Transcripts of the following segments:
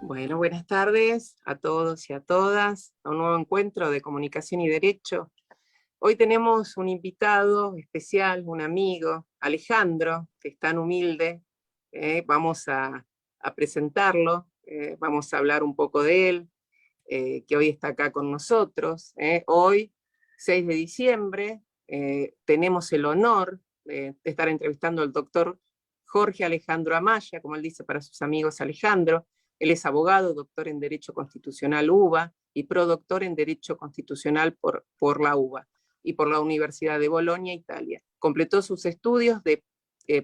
Bueno, buenas tardes a todos y a todas, a un nuevo encuentro de Comunicación y Derecho. Hoy tenemos un invitado especial, un amigo, Alejandro, que es tan humilde. Vamos a presentarlo, vamos a hablar un poco de él, que hoy está acá con nosotros. Hoy, 6 de diciembre, tenemos el honor de estar entrevistando al doctor Jorge Alejandro Amaya, como él dice para sus amigos Alejandro. Él es abogado, doctor en Derecho Constitucional UBA y prodoctor en Derecho Constitucional por la UBA y por la Universidad de Bolonia, Italia. Completó sus estudios de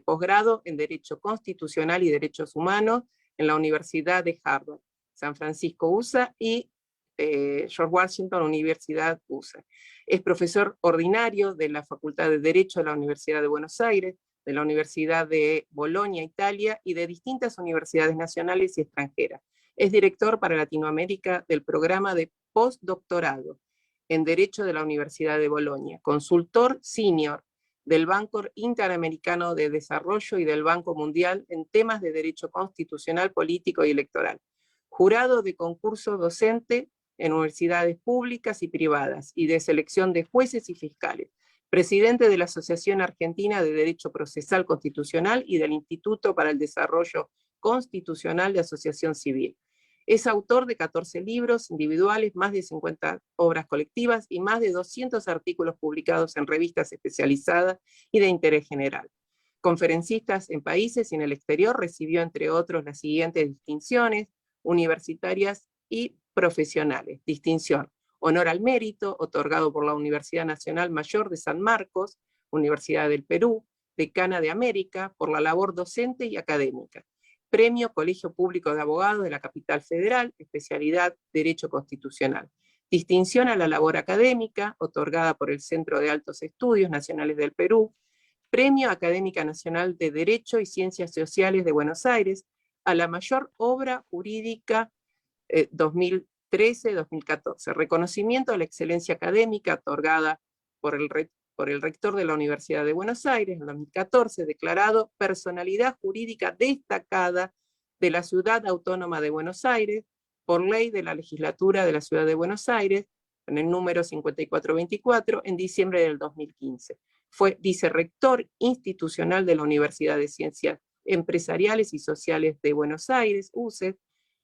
posgrado en Derecho Constitucional y Derechos Humanos en la Universidad de Harvard, San Francisco, USA, y George Washington Universidad, USA. Es profesor ordinario de la Facultad de Derecho de la Universidad de Buenos Aires, de la Universidad de Bolonia, Italia, y de distintas universidades nacionales y extranjeras. Es director para Latinoamérica del programa de postdoctorado en Derecho de la Universidad de Bolonia, consultor senior del Banco Interamericano de Desarrollo y del Banco Mundial en temas de derecho constitucional, político y electoral. Jurado de concurso docente en universidades públicas y privadas y de selección de jueces y fiscales. Presidente de la Asociación Argentina de Derecho Procesal Constitucional y del Instituto para el Desarrollo Constitucional de Asociación Civil. Es autor de 14 libros individuales, más de 50 obras colectivas y más de 200 artículos publicados en revistas especializadas y de interés general. Conferencistas en países y en el exterior, recibió entre otros las siguientes distinciones universitarias y profesionales. Distinción: honor al mérito, otorgado por la Universidad Nacional Mayor de San Marcos, Universidad del Perú, Decana de América, por la labor docente y académica. Premio Colegio Público de Abogados de la Capital Federal, especialidad Derecho Constitucional. Distinción a la labor académica, otorgada por el Centro de Altos Estudios Nacionales del Perú. Premio Académica Nacional de Derecho y Ciencias Sociales de Buenos Aires, a la mayor obra jurídica 2013-2014. Reconocimiento a la excelencia académica otorgada por el rector de la Universidad de Buenos Aires en 2014, declarado personalidad jurídica destacada de la Ciudad Autónoma de Buenos Aires por ley de la legislatura de la Ciudad de Buenos Aires, en el número 5424, en diciembre del 2015. Fue vicerrector institucional de la Universidad de Ciencias Empresariales y Sociales de Buenos Aires, UCES,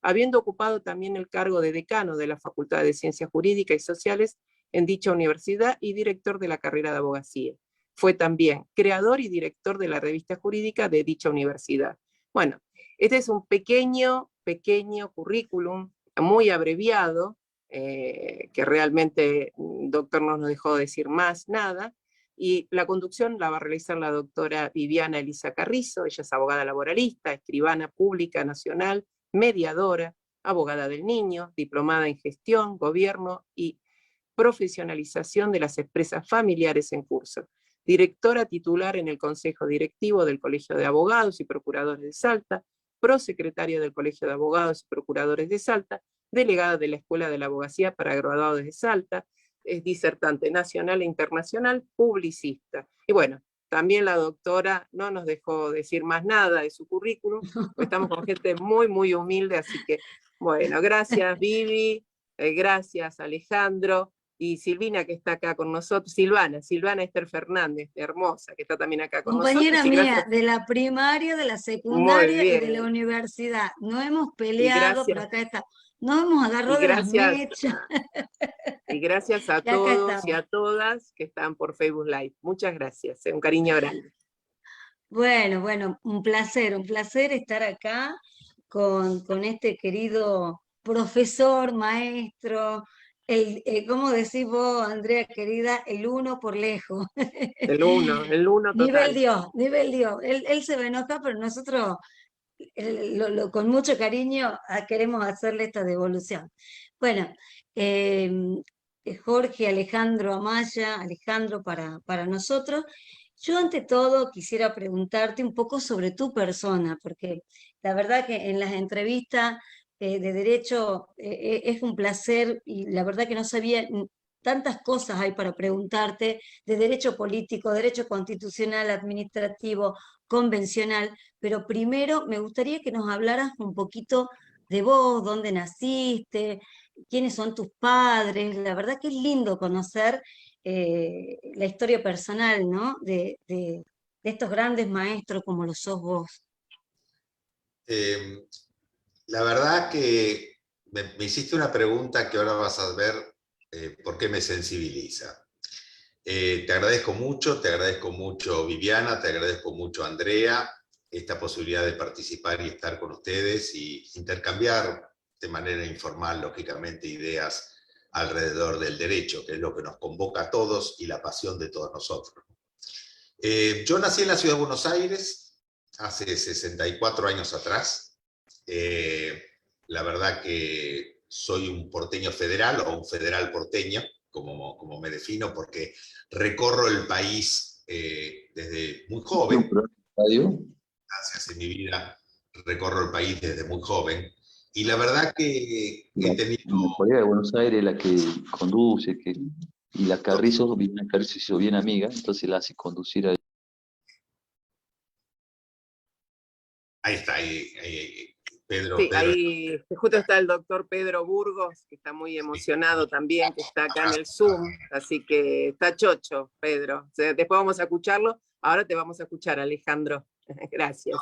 habiendo ocupado también el cargo de decano de la Facultad de Ciencias Jurídicas y Sociales en dicha universidad y director de la carrera de abogacía. Fue también creador y director de la revista jurídica de dicha universidad. Bueno, este es un pequeño currículum, muy abreviado, que realmente el doctor no nos dejó decir más nada, y la conducción la va a realizar la doctora Viviana Elisa Carrizo. Ella es abogada laboralista, escribana pública nacional, mediadora, abogada del niño, diplomada en gestión, gobierno y profesionalización de las empresas familiares en curso. Directora titular en el Consejo Directivo del Colegio de Abogados y Procuradores de Salta, prosecretaria del Colegio de Abogados y Procuradores de Salta, delegada de la Escuela de la Abogacía para Graduados de Salta, es disertante nacional e internacional, publicista. Y bueno, también la doctora no nos dejó decir más nada de su currículum, porque estamos con gente muy humilde, así que, bueno, gracias Vivi, gracias Alejandro, y Silvina, que está acá con nosotros, Silvana Esther Fernández, hermosa, que está también acá con nosotros. Compañera Y mía, gracias, de la primaria, de la muy secundaria y de la bien, universidad. No hemos y peleado, pero gracias, acá está. Nos hemos y agarrado de las gracias, mechas y gracias a y acá todos y estamos. a todas que están por Facebook Live. Muchas gracias, un cariño grande. Bueno, un placer estar acá con este querido profesor, maestro, ¿cómo decís vos, Andrea querida? El uno por lejos. El uno Nivel total. Dios, nivel Dios. Él se va a enojar, pero nosotros con mucho cariño queremos hacerle esta devolución. Bueno, eh, Jorge Alejandro Amaya, Alejandro para nosotros. Yo ante todo quisiera preguntarte un poco sobre tu persona, porque la verdad que en las entrevistas de derecho es un placer y la verdad que no sabía, tantas cosas hay para preguntarte de derecho político, derecho constitucional, administrativo, convencional, pero primero me gustaría que nos hablaras un poquito de vos, dónde naciste, quiénes son tus padres. La verdad que es lindo conocer la historia personal, ¿no? De estos grandes maestros como lo sos vos. Eh, la verdad que me hiciste una pregunta que ahora vas a ver por qué me sensibiliza. Te agradezco mucho Viviana, te agradezco mucho Andrea, esta posibilidad de participar y estar con ustedes y intercambiar de manera informal, lógicamente, ideas alrededor del derecho, que es lo que nos convoca a todos y la pasión de todos nosotros. Yo nací en la ciudad de Buenos Aires hace 64 años atrás. Eh, la verdad que soy un porteño federal o un federal porteño, como me defino, porque recorro el país desde muy joven. Gracias, en mi vida recorro el país desde muy joven. Y la verdad que he tenido... La Corea de Buenos Aires, la que conduce, y la Carrizo, Viviana Carrizo se hizo bien amiga, entonces la hace conducir a... Ahí está, Pedro. Sí, ahí justo está el doctor Pedro Burgos, que está muy emocionado también, que está acá en el Zoom, así que está chocho, Pedro. O sea, después vamos a escucharlo, ahora te vamos a escuchar, Alejandro. Gracias.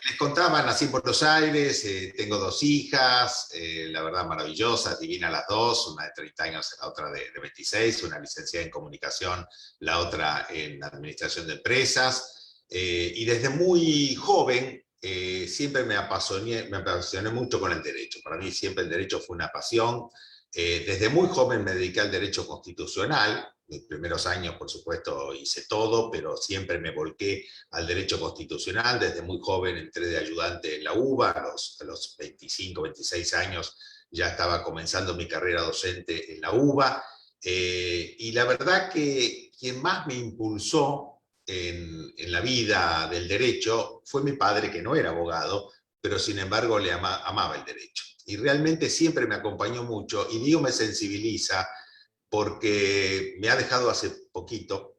Les contaba, nací en Buenos Aires, tengo 2 hijas, la verdad maravillosas, divinas las dos, una de 30 años, la otra de 26, una licenciada en comunicación, la otra en administración de empresas, y desde muy joven siempre me apasioné mucho con el derecho. Para mí siempre el derecho fue una pasión. Desde muy joven me dediqué al derecho constitucional. Mis primeros años, por supuesto, hice todo, pero siempre me volqué al derecho constitucional. Desde muy joven entré de ayudante en la UBA, a los 25, 26 años ya estaba comenzando mi carrera docente en la UBA. Y la verdad que quien más me impulsó en la vida del derecho fue mi padre, que no era abogado, pero sin embargo le amaba el derecho. Y realmente siempre me acompañó mucho, y digo me sensibiliza, porque me ha dejado hace poquitos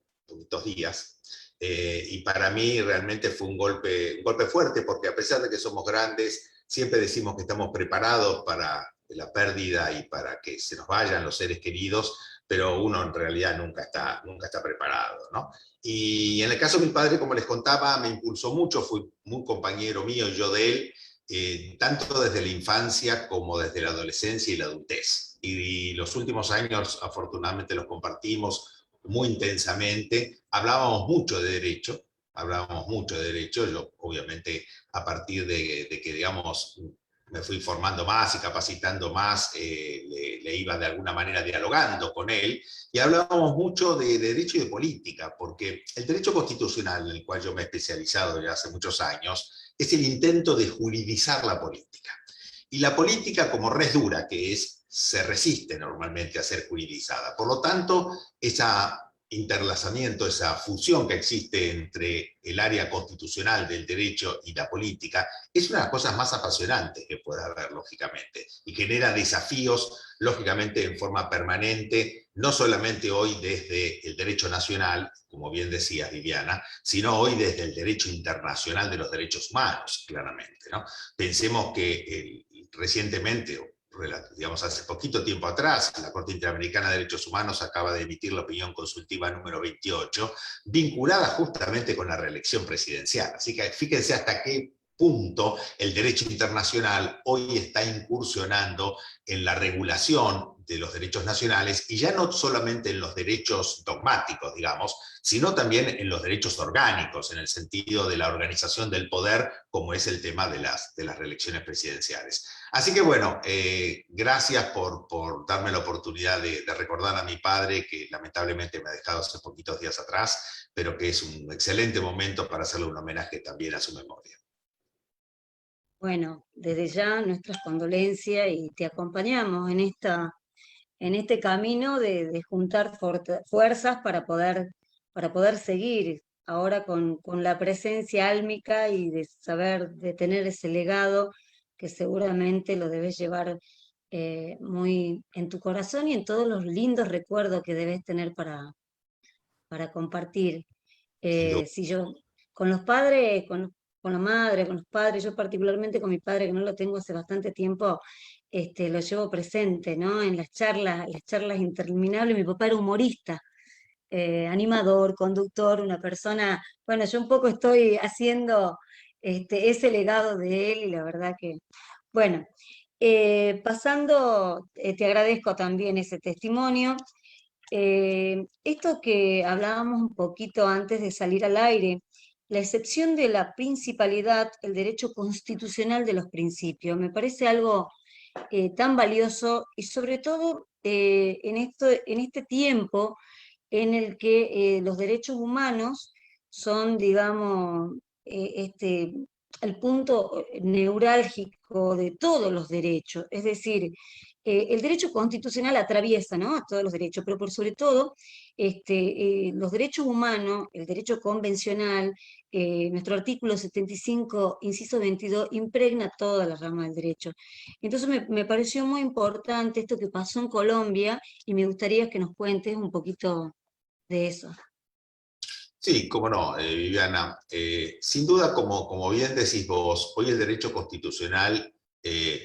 días, y para mí realmente fue un golpe fuerte, porque a pesar de que somos grandes, siempre decimos que estamos preparados para la pérdida y para que se nos vayan los seres queridos, pero uno en realidad nunca está preparado, ¿no? Y en el caso de mi padre, como les contaba, me impulsó mucho, fue muy compañero mío y yo de él, tanto desde la infancia como desde la adolescencia y la adultez. Y los últimos años, afortunadamente, los compartimos muy intensamente. Hablábamos mucho de derecho, yo obviamente a partir de que, digamos, me fui formando más y capacitando más, le iba de alguna manera dialogando con él, y hablábamos mucho de derecho y de política, porque el derecho constitucional, en el cual yo me he especializado ya hace muchos años, es el intento de juridizar la política. Y la política, como res dura que es, se resiste normalmente a ser juridizada. Por lo tanto, ese interlazamiento, esa fusión que existe entre el área constitucional del derecho y la política, es una de las cosas más apasionantes que puede haber, lógicamente, y genera desafíos, lógicamente, en forma permanente, no solamente hoy desde el derecho nacional, como bien decías, Viviana, sino hoy desde el derecho internacional de los derechos humanos, claramente, ¿no? Pensemos que recientemente, digamos, hace poquito tiempo atrás, la Corte Interamericana de Derechos Humanos acaba de emitir la opinión consultiva número 28, vinculada justamente con la reelección presidencial. Así que fíjense hasta qué punto el derecho internacional hoy está incursionando en la regulación de los derechos nacionales, y ya no solamente en los derechos dogmáticos, digamos, sino también en los derechos orgánicos, en el sentido de la organización del poder, como es el tema de las reelecciones presidenciales. Así que bueno, gracias por darme la oportunidad de recordar a mi padre, que lamentablemente me ha dejado hace poquitos días atrás, pero que es un excelente momento para hacerle un homenaje también a su memoria. Bueno, desde ya nuestras condolencias y te acompañamos en este camino de juntar fuerzas para poder seguir ahora con la presencia álmica y de saber, de tener ese legado que seguramente lo debes llevar muy en tu corazón y en todos los lindos recuerdos que debes tener para compartir. Si yo, con los padres, con la madre, con los padres, yo particularmente con mi padre, que no lo tengo hace bastante tiempo, lo llevo presente, ¿no? En las charlas interminables. Mi papá era humorista, animador, conductor, una persona, bueno, yo un poco estoy haciendo ese legado de él y la verdad que, bueno, pasando, te agradezco también ese testimonio. Esto que hablábamos un poquito antes de salir al aire, la excepción de la principalidad, el derecho constitucional de los principios, me parece algo tan valioso y sobre todo en este tiempo en el que los derechos humanos son, digamos, el punto neurálgico de todos los derechos. Es decir, el derecho constitucional atraviesa, ¿no?, a todos los derechos, pero por sobre todo los derechos humanos, el derecho convencional, nuestro artículo 75, inciso 22, impregna toda la rama del derecho. Entonces me pareció muy importante esto que pasó en Colombia y me gustaría que nos cuentes un poquito de eso. Sí, cómo no, Viviana. Sin duda, como bien decís vos, hoy el derecho constitucional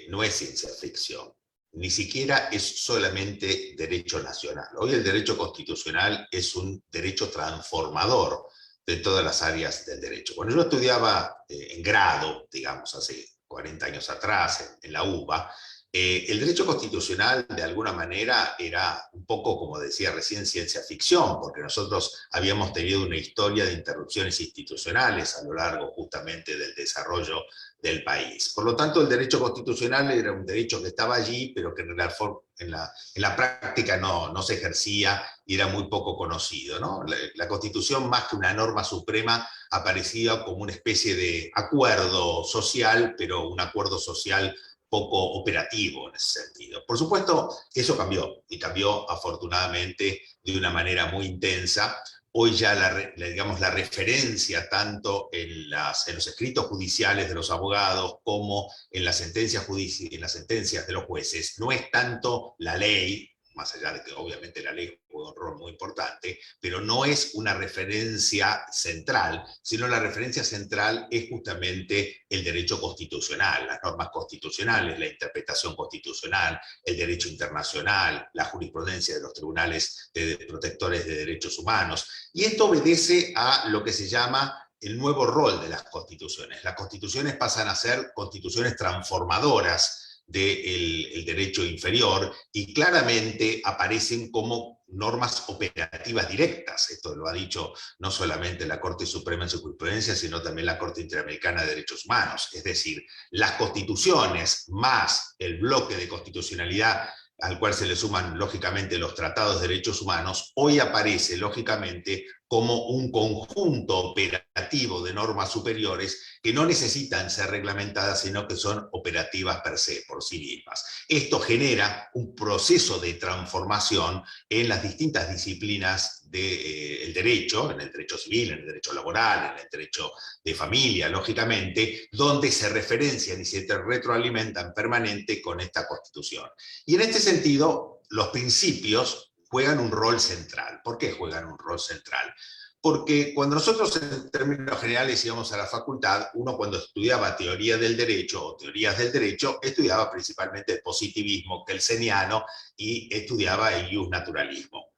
no es ciencia ficción, ni siquiera es solamente derecho nacional. Hoy el derecho constitucional es un derecho transformador de todas las áreas del derecho. Cuando yo estudiaba en grado, digamos, hace 40 años atrás, en la UBA, el derecho constitucional, de alguna manera, era un poco, como decía recién, ciencia ficción, porque nosotros habíamos tenido una historia de interrupciones institucionales a lo largo justamente del desarrollo del país. Por lo tanto, el derecho constitucional era un derecho que estaba allí, pero que en la práctica no se ejercía y era muy poco conocido, ¿no? La Constitución, más que una norma suprema, aparecía como una especie de acuerdo social, pero un acuerdo social poco operativo en ese sentido. Por supuesto, eso cambió, y cambió afortunadamente de una manera muy intensa. Hoy ya digamos, la referencia tanto en los escritos judiciales de los abogados como en las sentencias de los jueces no es tanto la ley, más allá de que obviamente la ley juega un rol muy importante, pero no es una referencia central, sino la referencia central es justamente el derecho constitucional, las normas constitucionales, la interpretación constitucional, el derecho internacional, la jurisprudencia de los tribunales de protectores de derechos humanos. Y esto obedece a lo que se llama el nuevo rol de las constituciones. Las constituciones pasan a ser constituciones transformadoras del derecho inferior y claramente aparecen como normas operativas directas. Esto lo ha dicho no solamente la Corte Suprema en su jurisprudencia, sino también la Corte Interamericana de Derechos Humanos. Es decir, las constituciones más el bloque de constitucionalidad al cual se le suman lógicamente los tratados de derechos humanos, hoy aparece lógicamente como un conjunto operativo de normas superiores que no necesitan ser reglamentadas, sino que son operativas per se, por sí mismas. Esto genera un proceso de transformación en las distintas disciplinas del derecho, en el derecho civil, en el derecho laboral, en el derecho de familia, lógicamente, donde se referencian y se retroalimentan permanente con esta Constitución. Y en este sentido, los principios juegan un rol central. ¿Por qué juegan un rol central? Porque cuando nosotros en términos generales íbamos a la facultad, uno cuando estudiaba teoría del derecho o teorías del derecho, estudiaba principalmente el positivismo kelseniano y estudiaba el justnaturalismo.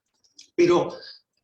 Pero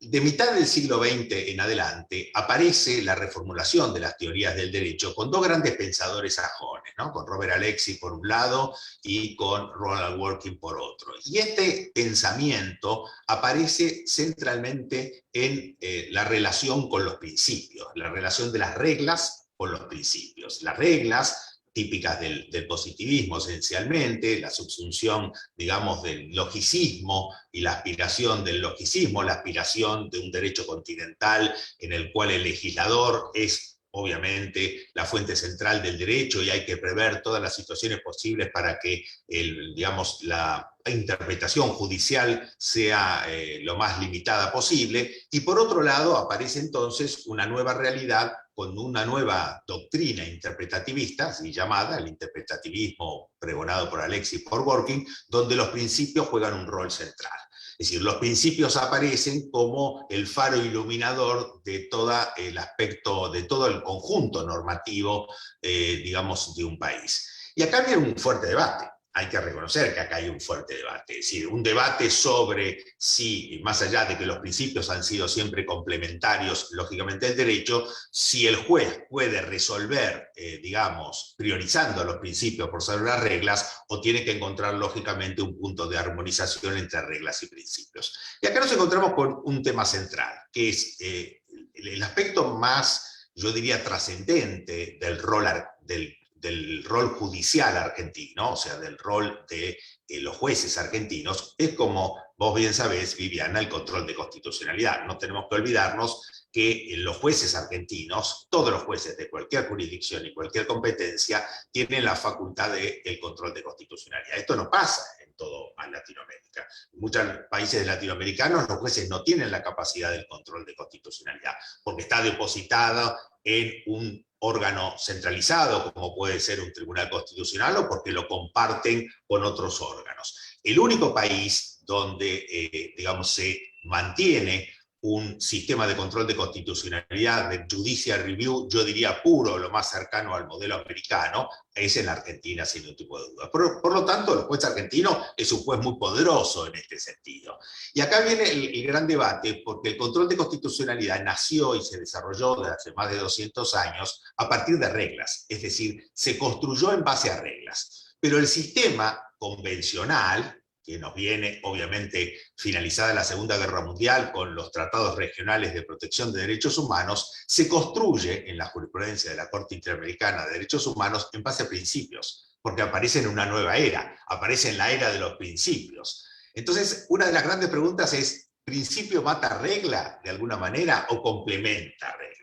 de mitad del siglo XX en adelante aparece la reformulación de las teorías del derecho con dos grandes pensadores sajones, ¿no? Con Robert Alexis por un lado y con Ronald Dworkin por otro. Y este pensamiento aparece centralmente en la relación con los principios, la relación de las reglas con los principios. Las reglas típicas del positivismo esencialmente, la subsunción, digamos, del logicismo y la aspiración del logicismo, la aspiración de un derecho continental en el cual el legislador es obviamente la fuente central del derecho y hay que prever todas las situaciones posibles para que digamos, la interpretación judicial sea lo más limitada posible. Y por otro lado aparece entonces una nueva realidad con una nueva doctrina interpretativista, así llamada, el interpretativismo pregonado por Alexis y por Dworkin, donde los principios juegan un rol central. Es decir, los principios aparecen como el faro iluminador de todo el aspecto, de todo el conjunto normativo, digamos, de un país. Y acá viene un fuerte debate. Hay que reconocer que acá hay un fuerte debate, es decir, un debate sobre si, más allá de que los principios han sido siempre complementarios, lógicamente, del derecho, si el juez puede resolver, digamos, priorizando los principios por sobre las reglas, o tiene que encontrar, lógicamente, un punto de armonización entre reglas y principios. Y acá nos encontramos con un tema central, que es el aspecto más, yo diría, trascendente del rol judicial argentino, o sea, del rol de los jueces argentinos, es, como vos bien sabés, Viviana, el control de constitucionalidad. No tenemos que olvidarnos que los jueces argentinos, todos los jueces de cualquier jurisdicción y cualquier competencia, tienen la facultad del control de constitucionalidad. Esto no pasa en todo Latinoamérica. En muchos países latinoamericanos los jueces no tienen la capacidad del control de constitucionalidad, porque está depositada en un órgano centralizado, como puede ser un tribunal constitucional, o porque lo comparten con otros órganos. El único país donde, digamos, se mantiene un sistema de control de constitucionalidad, de judicial review, yo diría puro, lo más cercano al modelo americano, es en Argentina, sin ningún tipo de duda. Por lo tanto, el juez argentino es un juez muy poderoso en este sentido. Y acá viene el gran debate, porque el control de constitucionalidad nació y se desarrolló desde hace más de 200 años a partir de reglas, es decir, se construyó en base a reglas. Pero el sistema convencional, que nos viene, obviamente, finalizada la Segunda Guerra Mundial con los tratados regionales de protección de derechos humanos, se construye en la jurisprudencia de la Corte Interamericana de Derechos Humanos en base a principios, porque aparece en una nueva era, aparece en la era de los principios. Entonces, una de las grandes preguntas es, ¿principio mata regla de alguna manera o complementa regla?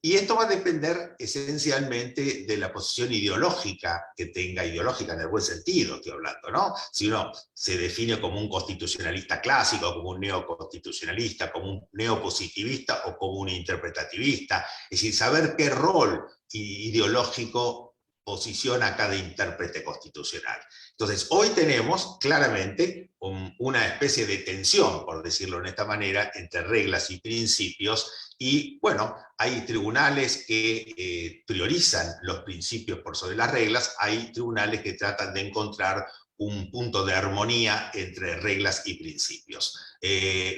Y esto va a depender esencialmente de la posición ideológica que tenga, ideológica en el buen sentido estoy hablando, ¿no? Si uno se define como un constitucionalista clásico, como un neoconstitucionalista, como un neopositivista o como un interpretativista, es decir, saber qué rol ideológico posiciona cada intérprete constitucional. Entonces, hoy tenemos claramente una especie de tensión, por decirlo de esta manera, entre reglas y principios, y bueno, hay tribunales que priorizan los principios por sobre las reglas, hay tribunales que tratan de encontrar un punto de armonía entre reglas y principios.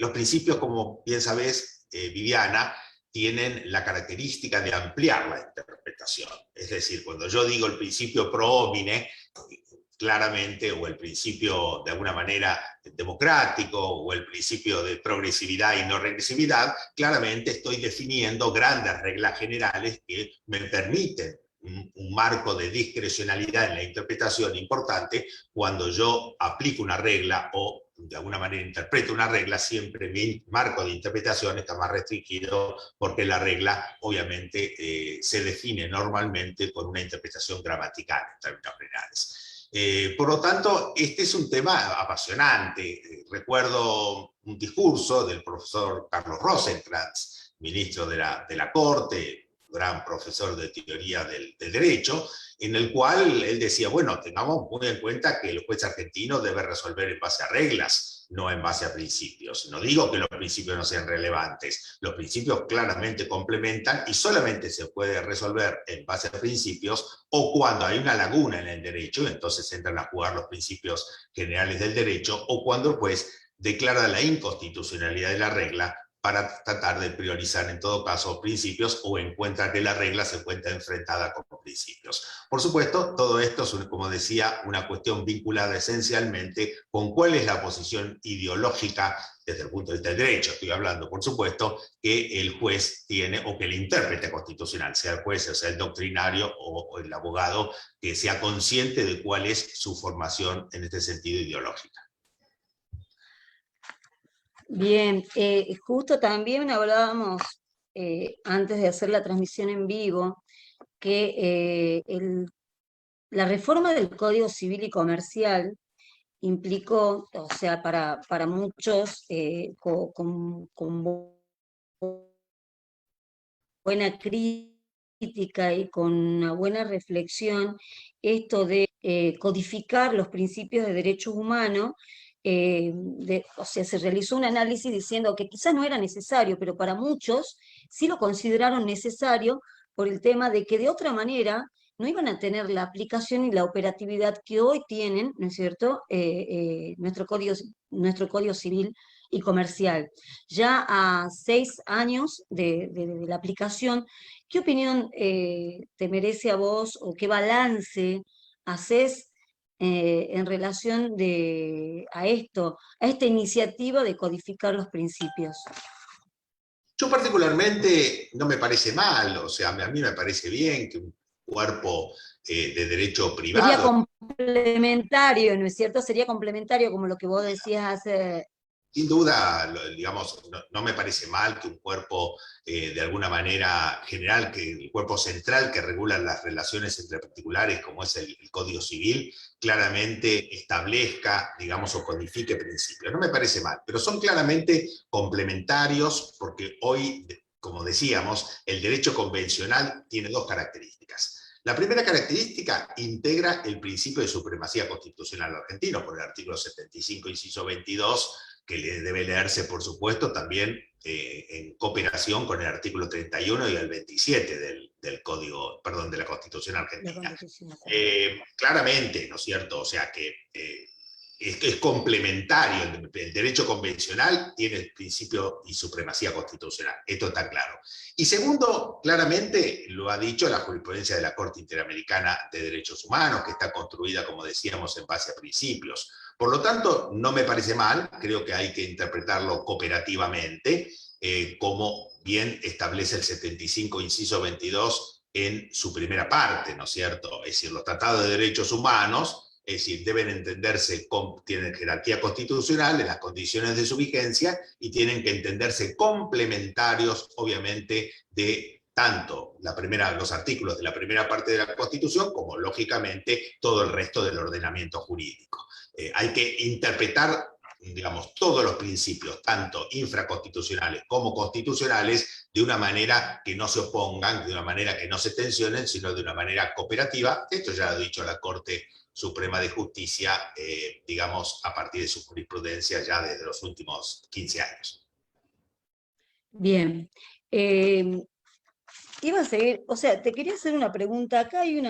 Los principios, como bien sabés, Viviana, tienen la característica de ampliar la interpretación. Es decir, cuando yo digo el principio pro homine, claramente, o el principio de alguna manera democrático, o el principio de progresividad y no regresividad, claramente estoy definiendo grandes reglas generales que me permiten un marco de discrecionalidad en la interpretación importante. Cuando yo aplico una regla o de alguna manera interpreto una regla, siempre mi marco de interpretación está más restringido, porque la regla obviamente se define normalmente con una interpretación gramatical en términos generales. Por lo tanto, este es un tema apasionante. Recuerdo un discurso del profesor Carlos Rosenkrantz, ministro de la Corte, gran profesor de teoría del derecho, en el cual él decía, bueno, tengamos muy en cuenta que el juez argentino debe resolver en base a reglas, no en base a principios. No digo que los principios no sean relevantes, los principios claramente complementan, y solamente se puede resolver en base a principios o cuando hay una laguna en el derecho, entonces entran a jugar los principios generales del derecho, o cuando el juez declara la inconstitucionalidad de la regla para tratar de priorizar en todo caso principios, o encuentra que la regla se encuentra enfrentada con principios. Por supuesto, todo esto es, como decía, una cuestión vinculada esencialmente con cuál es la posición ideológica desde el punto de vista del derecho. Estoy hablando, por supuesto, que el juez tiene, o que el intérprete constitucional, sea el juez, o sea el doctrinario o el abogado, que sea consciente de cuál es su formación en este sentido ideológica. Bien, justo también hablábamos antes de hacer la transmisión en vivo que la reforma del Código Civil y Comercial implicó, o sea, para muchos, con buena crítica y con una buena reflexión, esto de codificar los principios de derechos humanos o sea, se realizó un análisis diciendo que quizás no era necesario, pero para muchos sí lo consideraron necesario por el tema de que de otra manera no iban a tener la aplicación y la operatividad que hoy tienen, ¿no es cierto?, nuestro código civil y comercial. Ya a 6 años de la aplicación, ¿qué opinión te merece a vos o qué balance haces en relación a esto, a esta iniciativa de codificar los principios? Yo particularmente no me parece mal, o sea, a mí me parece bien que un cuerpo de derecho Sería privado. complementario, ¿no es cierto? Sería complementario como lo que vos decías hace... Sin duda, digamos, no me parece mal que un cuerpo de alguna manera general, que el cuerpo central que regula las relaciones entre particulares, como es el Código Civil, claramente establezca, digamos, o codifique principios. No me parece mal, pero son claramente complementarios porque hoy, como decíamos, el derecho convencional tiene dos características. La primera característica integra el principio de supremacía constitucional argentino por el artículo 75, inciso 22, que debe leerse, por supuesto, también en cooperación con el artículo 31 y el 27 del Código, perdón, de la Constitución Argentina. Claramente, ¿no es cierto? O sea que es complementario, el derecho convencional tiene el principio y supremacía constitucional, esto está claro. Y segundo, claramente lo ha dicho la jurisprudencia de la Corte Interamericana de Derechos Humanos, que está construida, como decíamos, en base a principios. Por lo tanto, no me parece mal, creo que hay que interpretarlo cooperativamente, como bien establece el 75, inciso 22, en su primera parte, ¿no es cierto? Es decir, los tratados de derechos humanos, es decir, deben entenderse, tienen jerarquía constitucional en las condiciones de su vigencia y tienen que entenderse complementarios, obviamente, de tanto los artículos de la primera parte de la Constitución como, lógicamente, todo el resto del ordenamiento jurídico. Hay que interpretar, digamos, todos los principios, tanto infraconstitucionales como constitucionales, de una manera que no se opongan, de una manera que no se tensionen, sino de una manera cooperativa. Esto ya lo ha dicho la Corte Suprema de Justicia, digamos, a partir de su jurisprudencia ya desde los últimos 15 años. Bien. Iba a seguir, o sea, te quería hacer una pregunta. Acá hay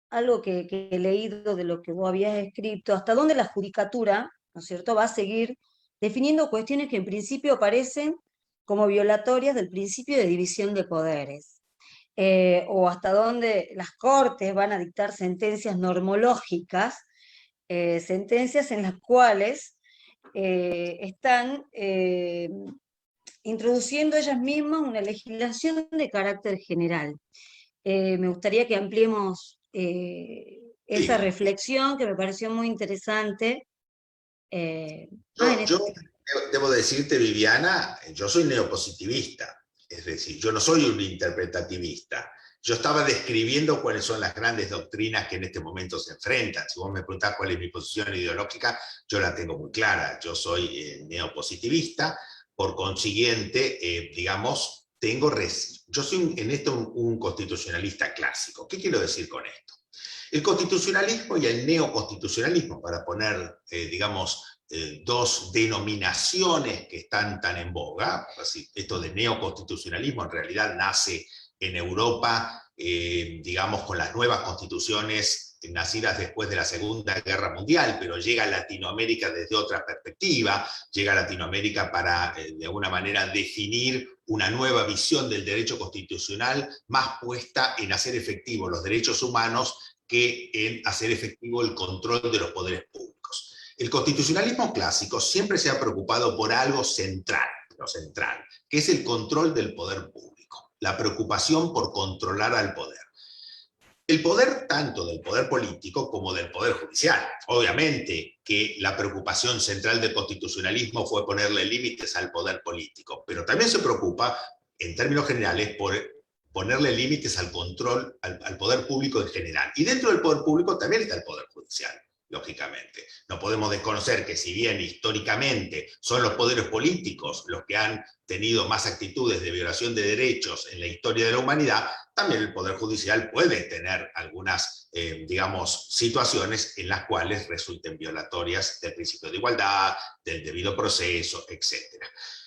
algo que he leído de lo que vos habías escrito, hasta dónde la judicatura, ¿no es cierto?, va a seguir definiendo cuestiones que en principio aparecen como violatorias del principio de división de poderes, o hasta dónde las cortes van a dictar sentencias normológicas, sentencias en las cuales están introduciendo ellas mismas una legislación de carácter general. Me gustaría que ampliemos esa reflexión que me pareció muy interesante. Yo debo decirte, Viviana, yo soy neopositivista, es decir, yo no soy un interpretativista. Yo estaba describiendo cuáles son las grandes doctrinas que en este momento se enfrentan. Si vos me preguntás cuál es mi posición ideológica, yo la tengo muy clara. Yo soy neopositivista, por consiguiente, digamos, yo soy en esto un constitucionalista clásico. ¿Qué quiero decir con esto? El constitucionalismo y el neoconstitucionalismo, para poner, digamos, dos denominaciones que están tan en boga. Así, esto de neoconstitucionalismo en realidad nace en Europa, digamos, con las nuevas constituciones nacidas después de la Segunda Guerra Mundial, pero llega a Latinoamérica desde otra perspectiva, llega a Latinoamérica para, de alguna manera, definir una nueva visión del derecho constitucional más puesta en hacer efectivos los derechos humanos que en hacer efectivo el control de los poderes públicos. El constitucionalismo clásico siempre se ha preocupado por algo central, que es el control del poder público, la preocupación por controlar al poder. El poder tanto del poder político como del poder judicial. Obviamente que la preocupación central del constitucionalismo fue ponerle límites al poder político, pero también se preocupa, en términos generales, por ponerle límites al control, al poder público en general. Y dentro del poder público también está el poder judicial. lógicamente. No podemos desconocer que si bien históricamente son los poderes políticos los que han tenido más actitudes de violación de derechos en la historia de la humanidad, también el Poder Judicial puede tener algunas, digamos, situaciones en las cuales resulten violatorias del principio de igualdad, del debido proceso, etc.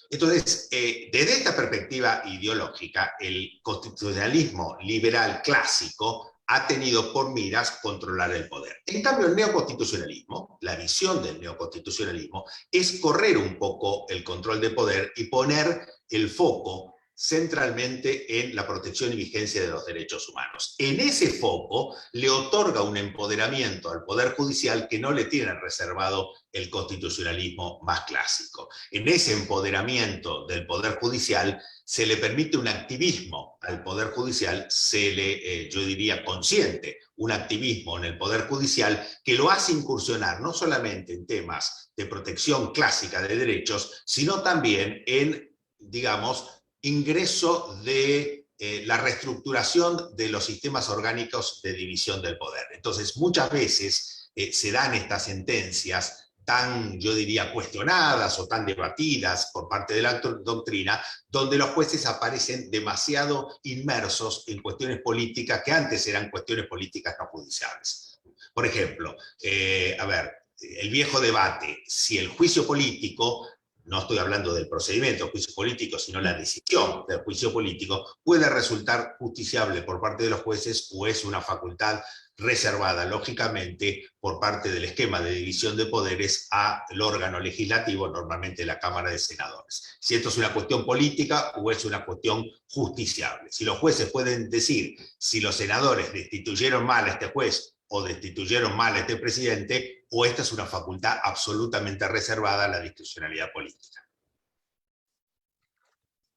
Entonces, desde esta perspectiva ideológica, el constitucionalismo liberal clásico ha tenido por miras controlar el poder. En cambio, el neoconstitucionalismo, la visión del neoconstitucionalismo, es correr un poco el control de poder y poner el foco centralmente en la protección y vigencia de los derechos humanos. En ese foco le otorga un empoderamiento al Poder Judicial que no le tiene reservado el constitucionalismo más clásico. En ese empoderamiento del Poder Judicial se le permite un activismo al Poder Judicial, se le, yo diría, consciente, un activismo en el Poder Judicial que lo hace incursionar no solamente en temas de protección clásica de derechos, sino también en, digamos, ingreso de la reestructuración de los sistemas orgánicos de división del poder. Entonces, muchas veces se dan estas sentencias tan, yo diría, cuestionadas o tan debatidas por parte de la doctrina, donde los jueces aparecen demasiado inmersos en cuestiones políticas que antes eran cuestiones políticas no judiciales. Por ejemplo, el viejo debate, si el juicio político, no estoy hablando del procedimiento del juicio político, sino la decisión del juicio político, puede resultar justiciable por parte de los jueces o es una facultad reservada, lógicamente, por parte del esquema de división de poderes al órgano legislativo, normalmente la Cámara de Senadores. Si esto es una cuestión política o es una cuestión justiciable. Si los jueces pueden decir si los senadores destituyeron mal a este juez o destituyeron mal a este presidente, o esta es una facultad absolutamente reservada a la discrecionalidad política.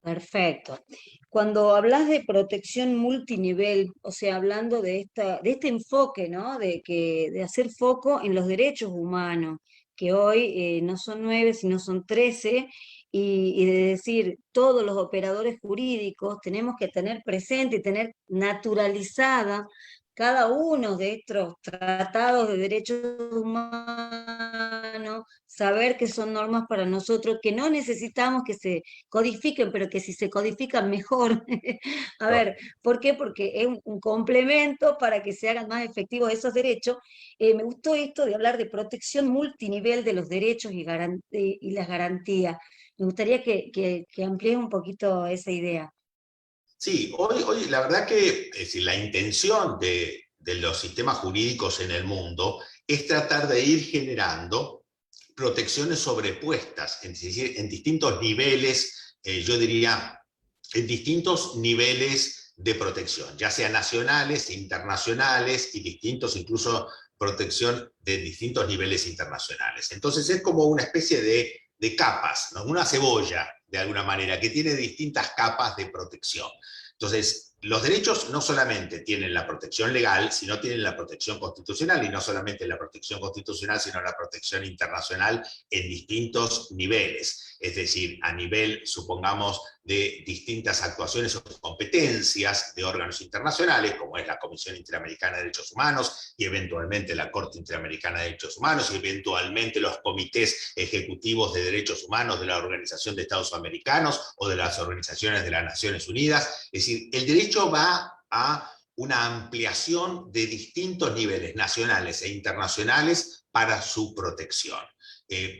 Perfecto. Cuando hablas de protección multinivel, o sea, hablando de este enfoque, ¿no? De hacer foco en los derechos humanos, que hoy no son 9, sino son 13, y de decir, todos los operadores jurídicos tenemos que tener presente y tener naturalizada cada uno de estos tratados de derechos humanos, saber que son normas para nosotros, que no necesitamos que se codifiquen, pero que si se codifican mejor. A ver, ¿por qué? Porque es un complemento para que se hagan más efectivos esos derechos. Me gustó esto de hablar de protección multinivel de los derechos y las garantías. Me gustaría que amplíes un poquito esa idea. Sí, hoy la verdad que es decir, la intención de los sistemas jurídicos en el mundo es tratar de ir generando protecciones sobrepuestas, es decir, en distintos niveles, yo diría, en distintos niveles de protección, ya sean nacionales, internacionales y distintos, incluso protección de distintos niveles internacionales. Entonces es como una especie de capas, ¿no? Una cebolla, de alguna manera, que tiene distintas capas de protección. Entonces, los derechos no solamente tienen la protección legal, sino tienen la protección constitucional, y no solamente la protección constitucional, sino la protección internacional en distintos niveles. Es decir, a nivel, supongamos, de distintas actuaciones o competencias de órganos internacionales, como es la Comisión Interamericana de Derechos Humanos, y eventualmente la Corte Interamericana de Derechos Humanos, y eventualmente los comités ejecutivos de derechos humanos de la Organización de Estados Americanos o de las organizaciones de las Naciones Unidas. Es decir, el derecho va a una ampliación de distintos niveles nacionales e internacionales para su protección.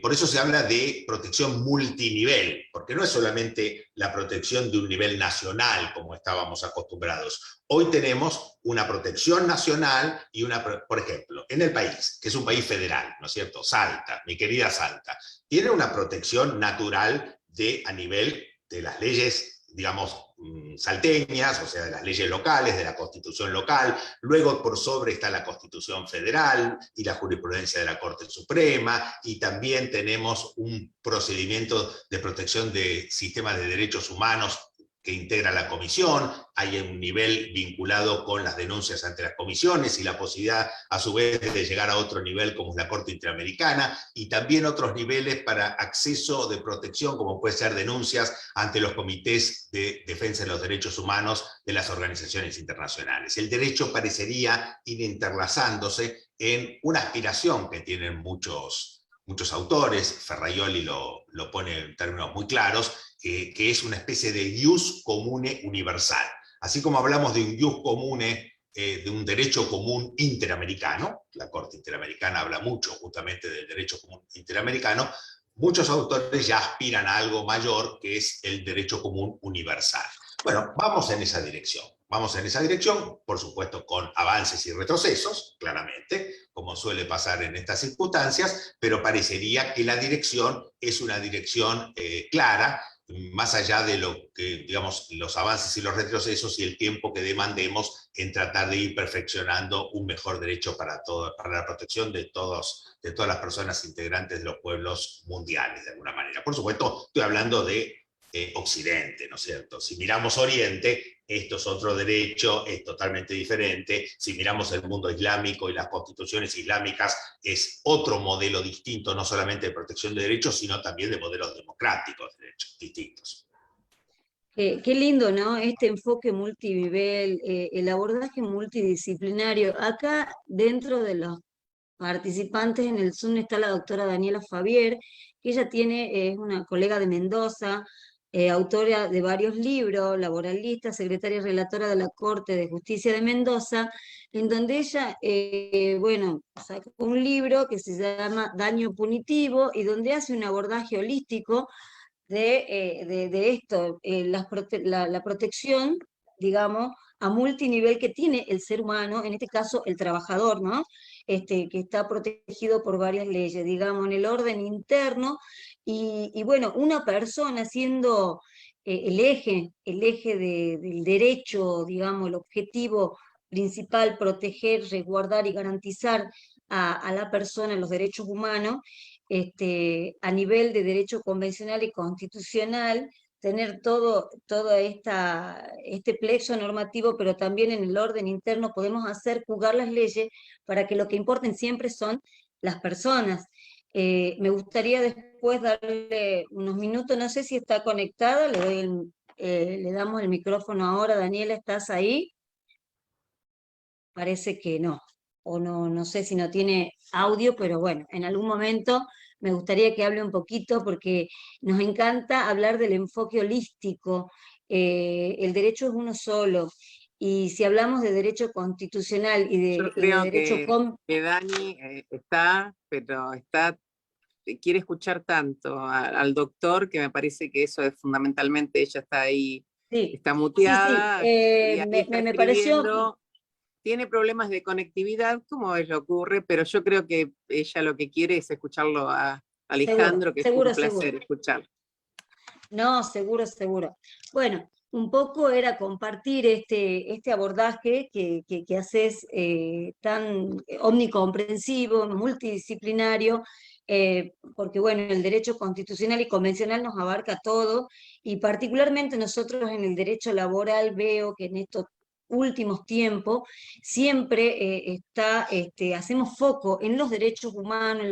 Por eso se habla de protección multinivel, porque no es solamente la protección de un nivel nacional como estábamos acostumbrados. Hoy tenemos una protección nacional y por ejemplo, en el país, que es un país federal, ¿no es cierto? Salta, mi querida Salta, tiene una protección natural a nivel de las leyes, digamos, salteñas, o sea, de las leyes locales, de la Constitución local. Luego por sobre está la Constitución federal y la jurisprudencia de la Corte Suprema, y también tenemos un procedimiento de protección de sistemas de derechos humanos que integra la comisión. Hay un nivel vinculado con las denuncias ante las comisiones y la posibilidad a su vez de llegar a otro nivel como es la Corte Interamericana, y también otros niveles para acceso de protección como puede ser denuncias ante los comités de defensa de los derechos humanos de las organizaciones internacionales. El derecho parecería ir interlazándose en una aspiración que tienen muchos autores. Ferraioli lo pone en términos muy claros, que es una especie de ius comune universal. Así como hablamos de un ius comune, de un derecho común interamericano, la Corte Interamericana habla mucho justamente del derecho común interamericano, muchos autores ya aspiran a algo mayor, que es el derecho común universal. Bueno, vamos en esa dirección. Vamos en esa dirección, por supuesto, con avances y retrocesos, claramente, como suele pasar en estas circunstancias, pero parecería que la dirección es una dirección clara, más allá de lo que, digamos, los avances y los retrocesos y el tiempo que demandemos en tratar de ir perfeccionando un mejor derecho para la protección de todas las personas integrantes de los pueblos mundiales, de alguna manera. Por supuesto, estoy hablando de Occidente, ¿no es cierto? Si miramos Oriente, esto es otro derecho, es totalmente diferente. Si miramos el mundo islámico y las constituciones islámicas, es otro modelo distinto, no solamente de protección de derechos, sino también de modelos democráticos, de derechos distintos. Qué lindo, ¿no? Este enfoque multinivel, el abordaje multidisciplinario. Acá, dentro de los participantes en el Zoom, está la doctora Daniela Fabier, que ella es una colega de Mendoza, autora de varios libros, laboralista, secretaria y relatora de la Corte de Justicia de Mendoza, en donde ella, bueno, sacó un libro que se llama Daño Punitivo, y donde hace un abordaje holístico de esto, la protección, digamos, a multinivel que tiene el ser humano, en este caso el trabajador, ¿no? Que está protegido por varias leyes, digamos, en el orden interno, y bueno, una persona siendo el eje del derecho, digamos, el objetivo principal, proteger, resguardar y garantizar a la persona los derechos humanos, a nivel de derecho convencional y constitucional, tener todo este plexo normativo, pero también en el orden interno podemos hacer jugar las leyes para que lo que importen siempre son las personas. Me gustaría después darle unos minutos, no sé si está conectada, le damos el micrófono ahora. Daniela, ¿estás ahí? Parece que no, o no sé si no tiene audio, pero bueno, en algún momento me gustaría que hable un poquito, porque nos encanta hablar del enfoque holístico. El derecho es uno solo, y si hablamos de derecho constitucional Yo y de creo derecho que Dani está, pero quiere escuchar tanto al doctor, que me parece que eso es fundamentalmente. Ella está ahí, sí, está sí, muteada, y ahí está me pareció, escribiendo. Tiene problemas de conectividad, como ella ocurre, pero yo creo que ella lo que quiere es escucharlo a seguro, Alejandro, que es un seguro, seguro. placer escucharlo. No, seguro, seguro. Bueno, un poco era compartir este abordaje que haces, tan omnicomprensivo, multidisciplinario, porque bueno, el derecho constitucional y convencional nos abarca todo, y particularmente nosotros en el derecho laboral veo que en estos últimos tiempos siempre hacemos foco en los derechos humanos,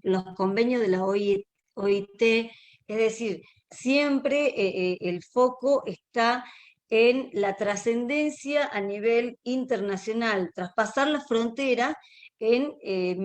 los convenios de la OIT, es decir, siempre el foco está en la trascendencia a nivel internacional, traspasar la frontera en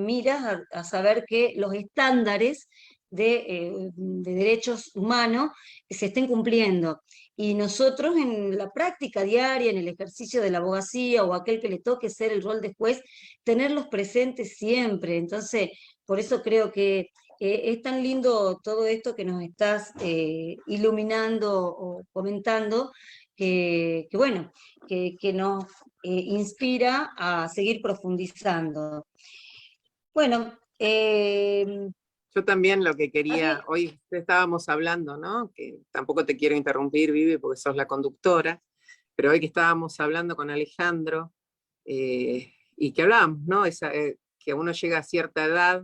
miras a saber que los estándares de derechos humanos se estén cumpliendo. Y nosotros en la práctica diaria, en el ejercicio de la abogacía, o aquel que le toque ser el rol de juez, tenerlos presentes siempre. Entonces, por eso creo que es tan lindo todo esto que nos estás iluminando o comentando, que bueno, que nos inspira a seguir profundizando. Bueno, Yo también lo que ¿alguien? quería, hoy estábamos hablando, ¿no? Que tampoco te quiero interrumpir, Vivi, porque sos la conductora, pero hoy que estábamos hablando con Alejandro, y que hablábamos, ¿no? Que uno llega a cierta edad,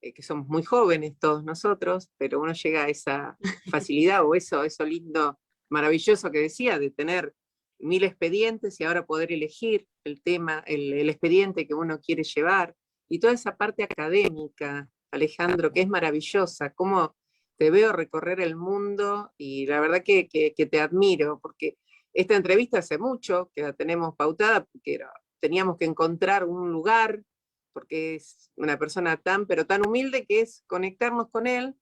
que somos muy jóvenes todos nosotros, pero uno llega a esa facilidad, o eso lindo, maravilloso que decía, de tener 1000 expedientes y ahora poder elegir el tema, el expediente que uno quiere llevar, y toda esa parte académica, Alejandro, que es maravillosa. Cómo te veo recorrer el mundo, y la verdad que te admiro, porque esta entrevista hace mucho que la tenemos pautada, porque teníamos que encontrar un lugar porque es una persona tan, pero tan humilde, que es conectarnos con él,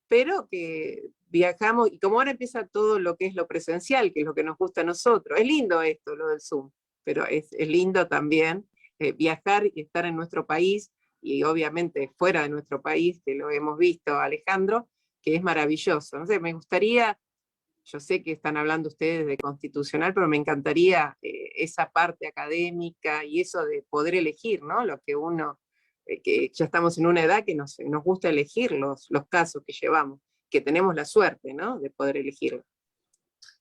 pero que viajamos, y como ahora empieza todo lo que es lo presencial, que es lo que nos gusta a nosotros. Es lindo esto, lo del Zoom, pero es lindo también viajar y estar en nuestro país, y obviamente fuera de nuestro país, que lo hemos visto, Alejandro, que es maravilloso. No sé, me gustaría, yo sé que están hablando ustedes de constitucional, pero me encantaría esa parte académica y eso de poder elegir, ¿no? Lo que uno, que ya estamos en una edad que nos gusta elegir los casos que llevamos, que tenemos la suerte, ¿no? De poder elegirlo.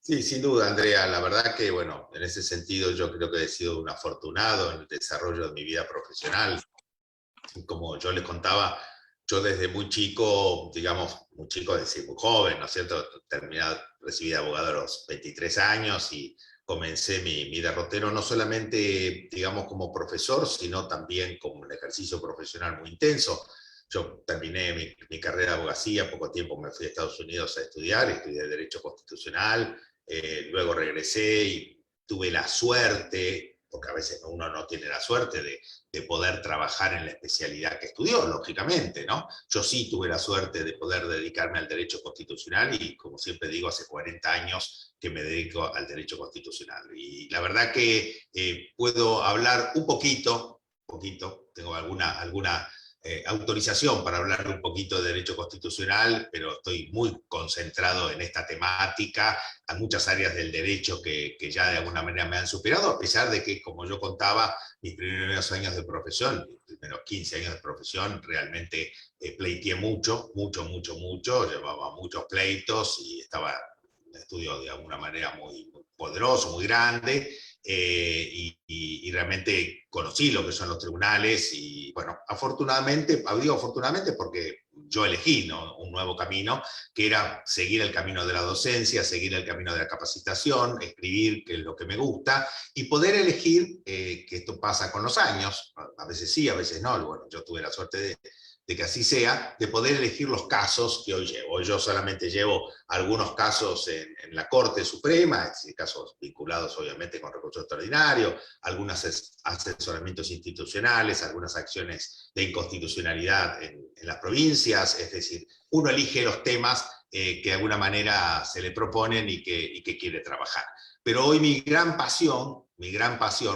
Sí, sin duda, Andrea. La verdad que, bueno, en ese sentido yo creo que he sido un afortunado en el desarrollo de mi vida profesional. Como yo les contaba, yo desde muy chico, digamos, muy chico, es decir, muy joven, ¿no es cierto? Recibí de abogado a los 23 años y comencé mi derrotero no solamente, digamos, como profesor, sino también como un ejercicio profesional muy intenso. Yo terminé mi carrera de abogacía, poco tiempo me fui a Estados Unidos a estudiar, estudié Derecho Constitucional, luego regresé y tuve la suerte, porque a veces uno no tiene la suerte de poder trabajar en la especialidad que estudió, lógicamente, ¿no? Yo sí tuve la suerte de poder dedicarme al derecho constitucional y, como siempre digo, hace 40 años que me dedico al derecho constitucional. Y la verdad que puedo hablar un poquito, tengo alguna autorización para hablar un poquito de derecho constitucional, pero estoy muy concentrado en esta temática. Hay muchas áreas del derecho que ya de alguna manera me han superado, a pesar de que, como yo contaba, mis primeros años de profesión, mis primeros 15 años de profesión, realmente pleiteé mucho, llevaba muchos pleitos y estaba en un estudio de alguna manera muy poderoso, muy grande, y realmente conocí lo que son los tribunales y, bueno, afortunadamente, digo afortunadamente porque yo elegí, ¿no?, un nuevo camino, que era seguir el camino de la docencia, seguir el camino de la capacitación, escribir, que es lo que me gusta, y poder elegir, que esto pasa con los años, a veces sí, a veces no, bueno, yo tuve la suerte de que así sea, de poder elegir los casos que hoy llevo. Hoy yo solamente llevo algunos casos en la Corte Suprema, es decir, casos vinculados obviamente con recurso extraordinario, algunos asesoramientos institucionales, algunas acciones de inconstitucionalidad en las provincias, es decir, uno elige los temas que de alguna manera se le proponen y que quiere trabajar. Pero hoy mi gran pasión,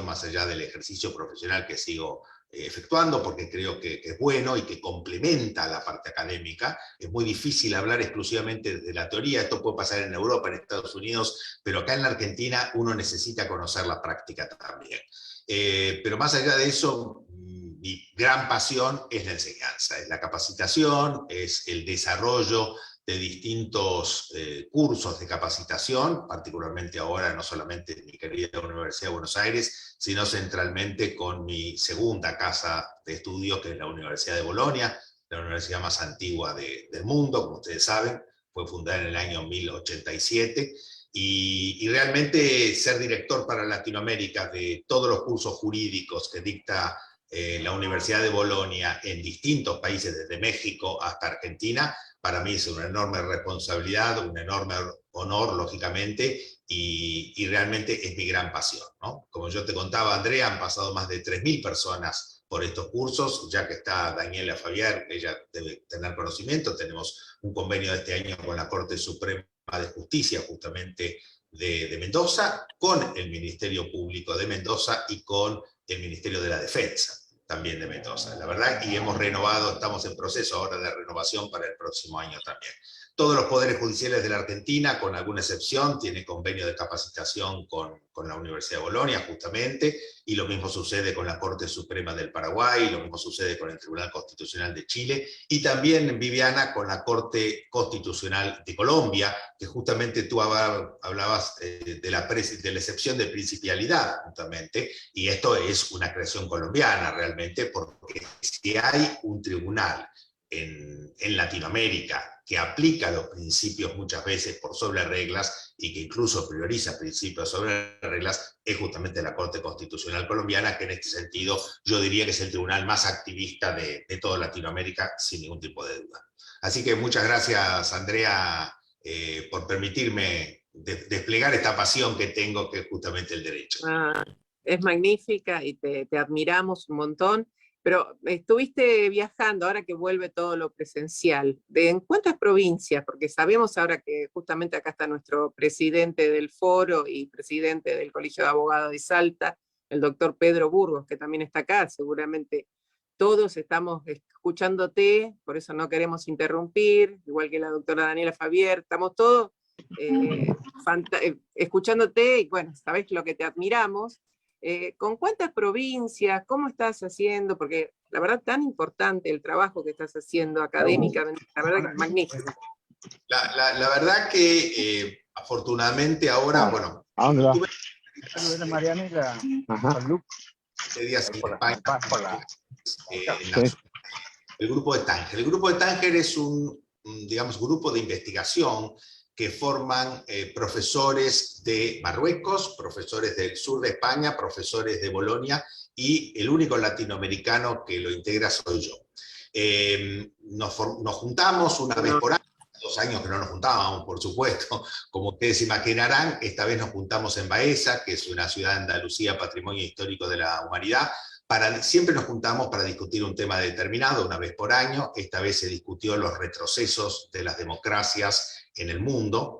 más allá del ejercicio profesional que sigo efectuando, porque creo que es bueno y que complementa la parte académica. Es muy difícil hablar exclusivamente de la teoría, esto puede pasar en Europa, en Estados Unidos, pero acá en la Argentina uno necesita conocer la práctica también. Pero más allá de eso, mi gran pasión es la enseñanza, es la capacitación, es el desarrollo de distintos cursos de capacitación, particularmente ahora no solamente en mi querida Universidad de Buenos Aires, sino centralmente con mi segunda casa de estudios, que es la Universidad de Bolonia, la universidad más antigua del mundo, como ustedes saben, fue fundada en el año 1087, y realmente ser director para Latinoamérica de todos los cursos jurídicos que dicta la Universidad de Bolonia en distintos países, desde México hasta Argentina, para mí es una enorme responsabilidad, un enorme honor, lógicamente, y realmente es mi gran pasión, ¿no? Como yo te contaba, Andrea, han pasado más de 3.000 personas por estos cursos, ya que está Daniela Fabier, ella debe tener conocimiento, tenemos un convenio de este año con la Corte Suprema de Justicia, justamente de Mendoza, con el Ministerio Público de Mendoza y con el Ministerio de la Defensa, también de Mendoza, la verdad, y hemos renovado, estamos en proceso ahora de renovación para el próximo año también. Todos los poderes judiciales de la Argentina, con alguna excepción, tienen convenio de capacitación con la Universidad de Bolonia, justamente, y lo mismo sucede con la Corte Suprema del Paraguay, lo mismo sucede con el Tribunal Constitucional de Chile, y también, Viviana, con la Corte Constitucional de Colombia, que justamente tú hablabas de la excepción de principialidad, justamente, y esto es una creación colombiana realmente, porque si hay un tribunal en Latinoamérica que aplica los principios muchas veces por sobre reglas y que incluso prioriza principios sobre reglas, es justamente la Corte Constitucional Colombiana, que en este sentido yo diría que es el tribunal más activista de toda Latinoamérica, sin ningún tipo de duda. Así que muchas gracias, Andrea, por permitirme desplegar esta pasión que tengo, que es justamente el derecho. Es magnífica y te admiramos un montón. Pero estuviste viajando, ahora que vuelve todo lo presencial, ¿en cuántas provincias? Porque sabemos ahora que justamente acá está nuestro presidente del foro y presidente del Colegio de Abogados de Salta, el doctor Pedro Burgos, que también está acá. Seguramente todos estamos escuchándote, por eso no queremos interrumpir, igual que la doctora Daniela Fabier, estamos todos escuchándote, y bueno, sabés lo que te admiramos. ¿Con cuántas provincias? ¿Cómo estás haciendo? Porque la verdad tan importante el trabajo que estás haciendo académicamente, la verdad que es magnífico. La verdad que afortunadamente ahora, bueno, ¿A dónde va? tuve Mariana y la... Ajá. días en España, Sí. el grupo de Tánger. El grupo de Tánger es digamos, grupo de investigación que forman profesores de Marruecos, profesores del sur de España, profesores de Bolonia, y el único latinoamericano que lo integra soy yo. Nos juntamos una vez por año, 2 años que no nos juntábamos, por supuesto, como ustedes imaginarán. Esta vez nos juntamos en Baeza, que es una ciudad de Andalucía, patrimonio histórico de la humanidad. Siempre nos juntamos para discutir un tema determinado, una vez por año. Esta vez se discutió los retrocesos de las democracias en el mundo,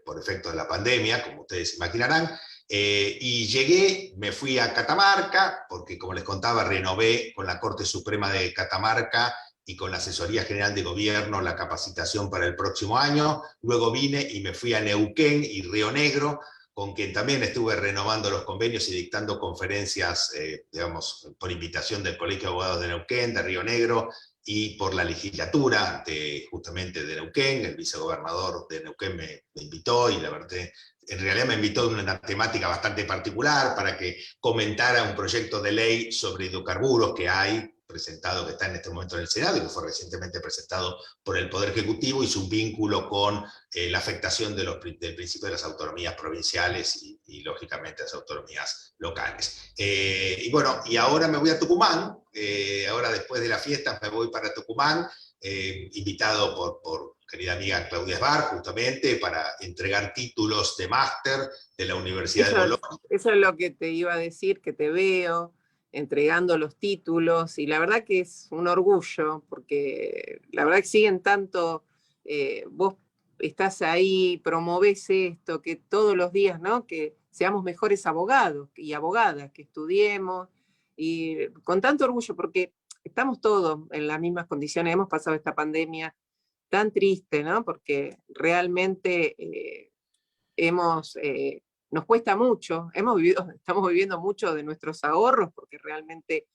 por efecto de la pandemia, como ustedes imaginarán. Y llegué, me fui a Catamarca, porque como les contaba, renové con la Corte Suprema de Catamarca y con la Asesoría General de Gobierno la capacitación para el próximo año. Luego vine y me fui a Neuquén y Río Negro, con quien también estuve renovando los convenios y dictando conferencias, digamos, por invitación del Colegio de Abogados de Neuquén, de Río Negro, y por la legislatura justamente de Neuquén. El vicegobernador de Neuquén me invitó, y la verdad, en realidad me invitó en una temática bastante particular para que comentara un proyecto de ley sobre hidrocarburos que hay presentado, que está en este momento en el Senado y que fue recientemente presentado por el Poder Ejecutivo, y su vínculo con la afectación del principio de las autonomías provinciales y lógicamente las autonomías locales. Y bueno, y ahora me voy a Tucumán. Ahora, después de las fiestas, me voy para Tucumán, invitado por querida amiga Claudia Esbar, justamente para entregar títulos de máster de la Universidad de Bolonia. Eso es lo que te iba a decir, que te veo entregando los títulos, y la verdad que es un orgullo, porque la verdad que siguen tanto, vos estás ahí, promovés esto, que todos los días, ¿no? Que seamos mejores abogados y abogadas, que estudiemos, y con tanto orgullo, porque estamos todos en las mismas condiciones. Hemos pasado esta pandemia tan triste, ¿no? Porque realmente nos cuesta mucho, estamos viviendo mucho de nuestros ahorros, porque realmente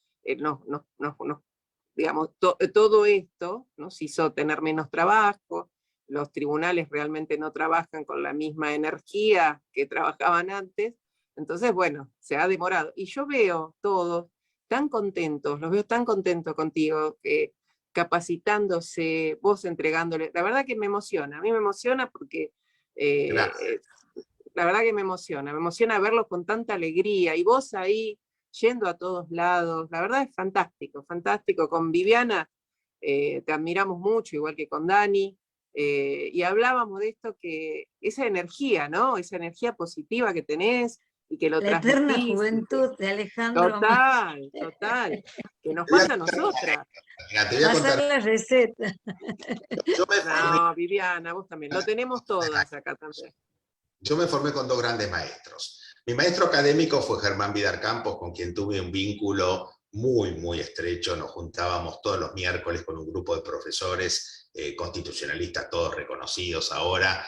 digamos, todo esto nos hizo tener menos trabajo. Los tribunales realmente no trabajan con la misma energía que trabajaban antes. Entonces, bueno, se ha demorado. Y yo veo todos tan contentos, los veo tan contentos contigo, capacitándose, vos entregándole. La verdad que me emociona, a mí me emociona porque la verdad que me emociona verlos con tanta alegría, y vos ahí yendo a todos lados. La verdad es fantástico, fantástico. Con Viviana te admiramos mucho, igual que con Dani, y hablábamos de esto, que esa energía, ¿no? Esa energía positiva que tenés, y que lo La eterna transmitís. juventud de Alejandro. Total, que nos pasa a nosotras. Mira, te voy a Pasar contar. la receta. No, Viviana, vos también. Lo tenemos todas acá también. Yo me formé con 2 grandes maestros. Mi maestro académico fue Germán Vidar Campos, con quien tuve un vínculo muy, muy estrecho. Nos juntábamos todos los miércoles con un grupo de profesores constitucionalistas, todos reconocidos ahora,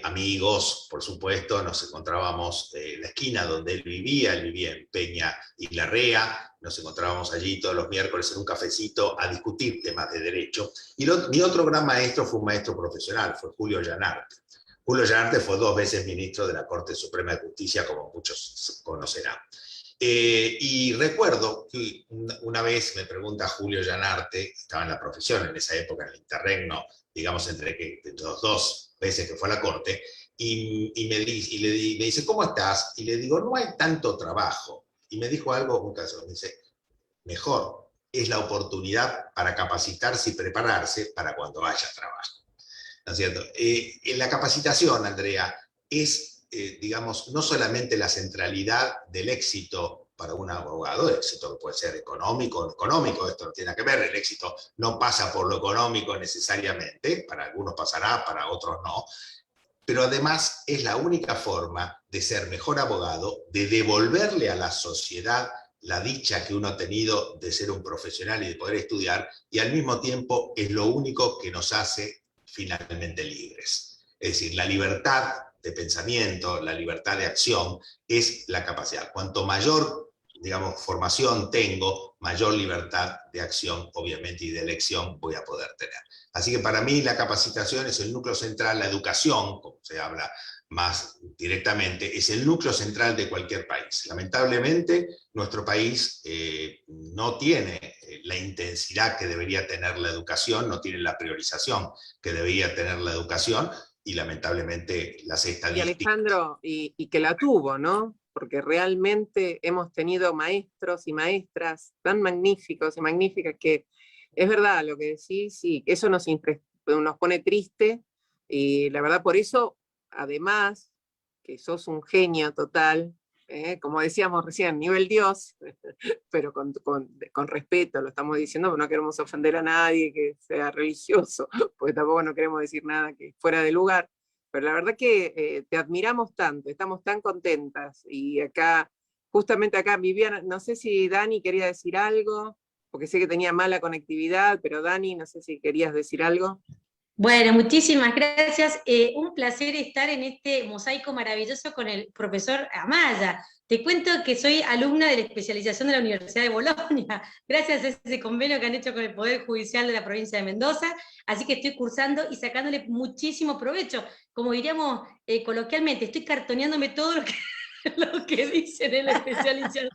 amigos, por supuesto. Nos encontrábamos en la esquina donde él vivía en Peña y Larrea. Nos encontrábamos allí todos los miércoles en un cafecito a discutir temas de derecho. Y mi otro gran maestro fue un maestro profesional, fue Julio Llanarte. Julio Llanarte fue 2 veces ministro de la Corte Suprema de Justicia, como muchos conocerán. Y recuerdo que una vez me pregunta Julio Llanarte, estaba en la profesión en esa época, en el interregno, digamos, entre los 2 veces que fue a la Corte, y me dice, ¿cómo estás? Y le digo, no hay tanto trabajo. Y me dijo algo, un caso, me dice, mejor es la oportunidad para capacitarse y prepararse para cuando haya trabajo. ¿No es cierto? En la capacitación, Andrea, es, digamos, no solamente la centralidad del éxito para un abogado, éxito puede ser económico o no económico, esto no tiene nada que ver, el éxito no pasa por lo económico necesariamente, para algunos pasará, para otros no, pero además es la única forma de ser mejor abogado, de devolverle a la sociedad la dicha que uno ha tenido de ser un profesional y de poder estudiar, y al mismo tiempo es lo único que nos hace finalmente libres. Es decir, la libertad de pensamiento, la libertad de acción, es la capacidad. Cuanto mayor, digamos, formación tengo, mayor libertad de acción, obviamente, y de elección voy a poder tener. Así que para mí la capacitación es el núcleo central, la educación, como se habla más directamente, es el núcleo central de cualquier país. Lamentablemente, nuestro país no tiene la intensidad que debería tener la educación, no tiene la priorización que debería tener la educación, y lamentablemente las Y estadísticas... Alejandro, y que la tuvo, ¿no? Porque realmente hemos tenido maestros y maestras tan magníficos y magníficas que es verdad lo que decís, y eso nos pone triste, y la verdad por eso, además, que sos un genio total, como decíamos recién, nivel Dios, pero con respeto lo estamos diciendo, porque no queremos ofender a nadie que sea religioso, porque tampoco no queremos decir nada que fuera de lugar, pero la verdad que te admiramos tanto, estamos tan contentas, y acá, justamente acá, Viviana, no sé si Dani quería decir algo, porque sé que tenía mala conectividad, pero Dani, no sé si querías decir algo. Bueno, muchísimas gracias. Un placer estar en este mosaico maravilloso con el profesor Amaya. Te cuento que soy alumna de la especialización de la Universidad de Bolonia, gracias a ese convenio que han hecho con el Poder Judicial de la provincia de Mendoza, así que estoy cursando y sacándole muchísimo provecho. Como diríamos coloquialmente, estoy cartoneándome todo lo que dicen en la especialización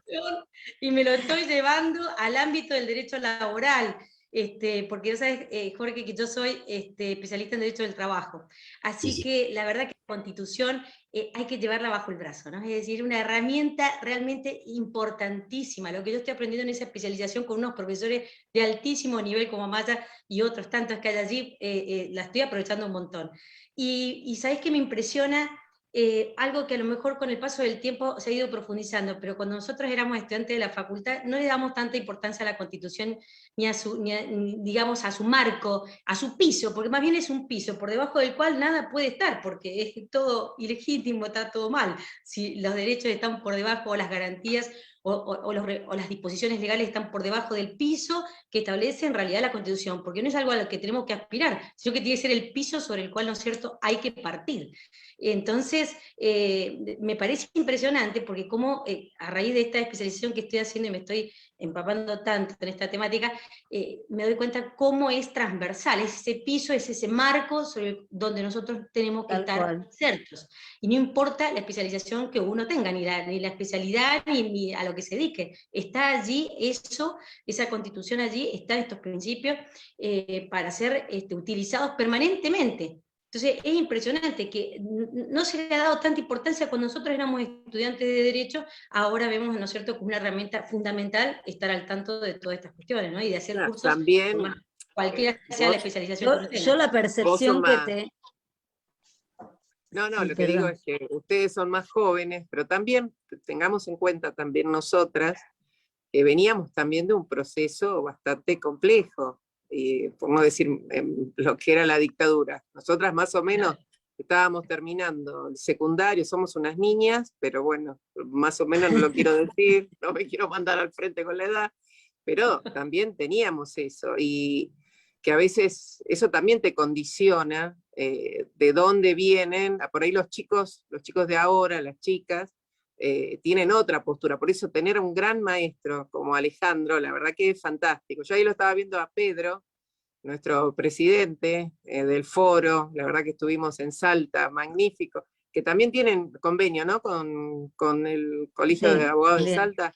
y me lo estoy llevando al ámbito del derecho laboral. Porque ya sabes, Jorge, que yo soy especialista en Derecho del Trabajo. Así Sí. que la verdad que la Constitución hay que llevarla bajo el brazo, ¿no? Es decir, una herramienta realmente importantísima. Lo que yo estoy aprendiendo en esa especialización con unos profesores de altísimo nivel como Amaya y otros tantos que hay allí, la estoy aprovechando un montón. Y ¿sabés qué me impresiona? Algo que a lo mejor con el paso del tiempo se ha ido profundizando, pero cuando nosotros éramos estudiantes de la facultad no le damos tanta importancia a la Constitución digamos, a su marco, a su piso, porque más bien es un piso por debajo del cual nada puede estar, porque es todo ilegítimo, está todo mal. Si los derechos están por debajo, o las garantías o las disposiciones legales están por debajo del piso que establece en realidad la Constitución, porque no es algo a lo que tenemos que aspirar, sino que tiene que ser el piso sobre el cual, ¿no es cierto?, hay que partir. Entonces, me parece impresionante, porque como a raíz de esta especialización que estoy haciendo y me estoy empapando tanto en esta temática, me doy cuenta cómo es transversal, es ese piso, es ese marco donde nosotros tenemos que estar insertos. Y no importa la especialización que uno tenga, ni la especialidad, ni a lo que se dedique. Está allí eso, esa Constitución allí, están estos principios para ser utilizados permanentemente. Entonces es impresionante que no se le ha dado tanta importancia cuando nosotros éramos estudiantes de Derecho, ahora vemos, ¿no es cierto?, como una herramienta fundamental estar al tanto de todas estas cuestiones, ¿no? Y de hacer cursos, También, cualquiera sea la especialización que uno tenga. Yo la percepción que te... No, Sí, lo que digo perdón. es que ustedes son más jóvenes, pero también tengamos en cuenta también nosotras, que veníamos también de un proceso bastante complejo, por no decir lo que era la dictadura. Nosotras más o menos estábamos terminando el secundario, somos unas niñas, pero bueno, más o menos no lo quiero decir, no me quiero mandar al frente con la edad, pero también teníamos eso, y que a veces eso también te condiciona de dónde vienen, por ahí los chicos de ahora, las chicas, tienen otra postura, por eso tener un gran maestro como Alejandro, la verdad que es fantástico. Yo ahí lo estaba viendo a Pedro, nuestro presidente del foro, la verdad que estuvimos en Salta, magnífico, que también tienen convenio, ¿no?, con el Colegio de Abogados de Salta.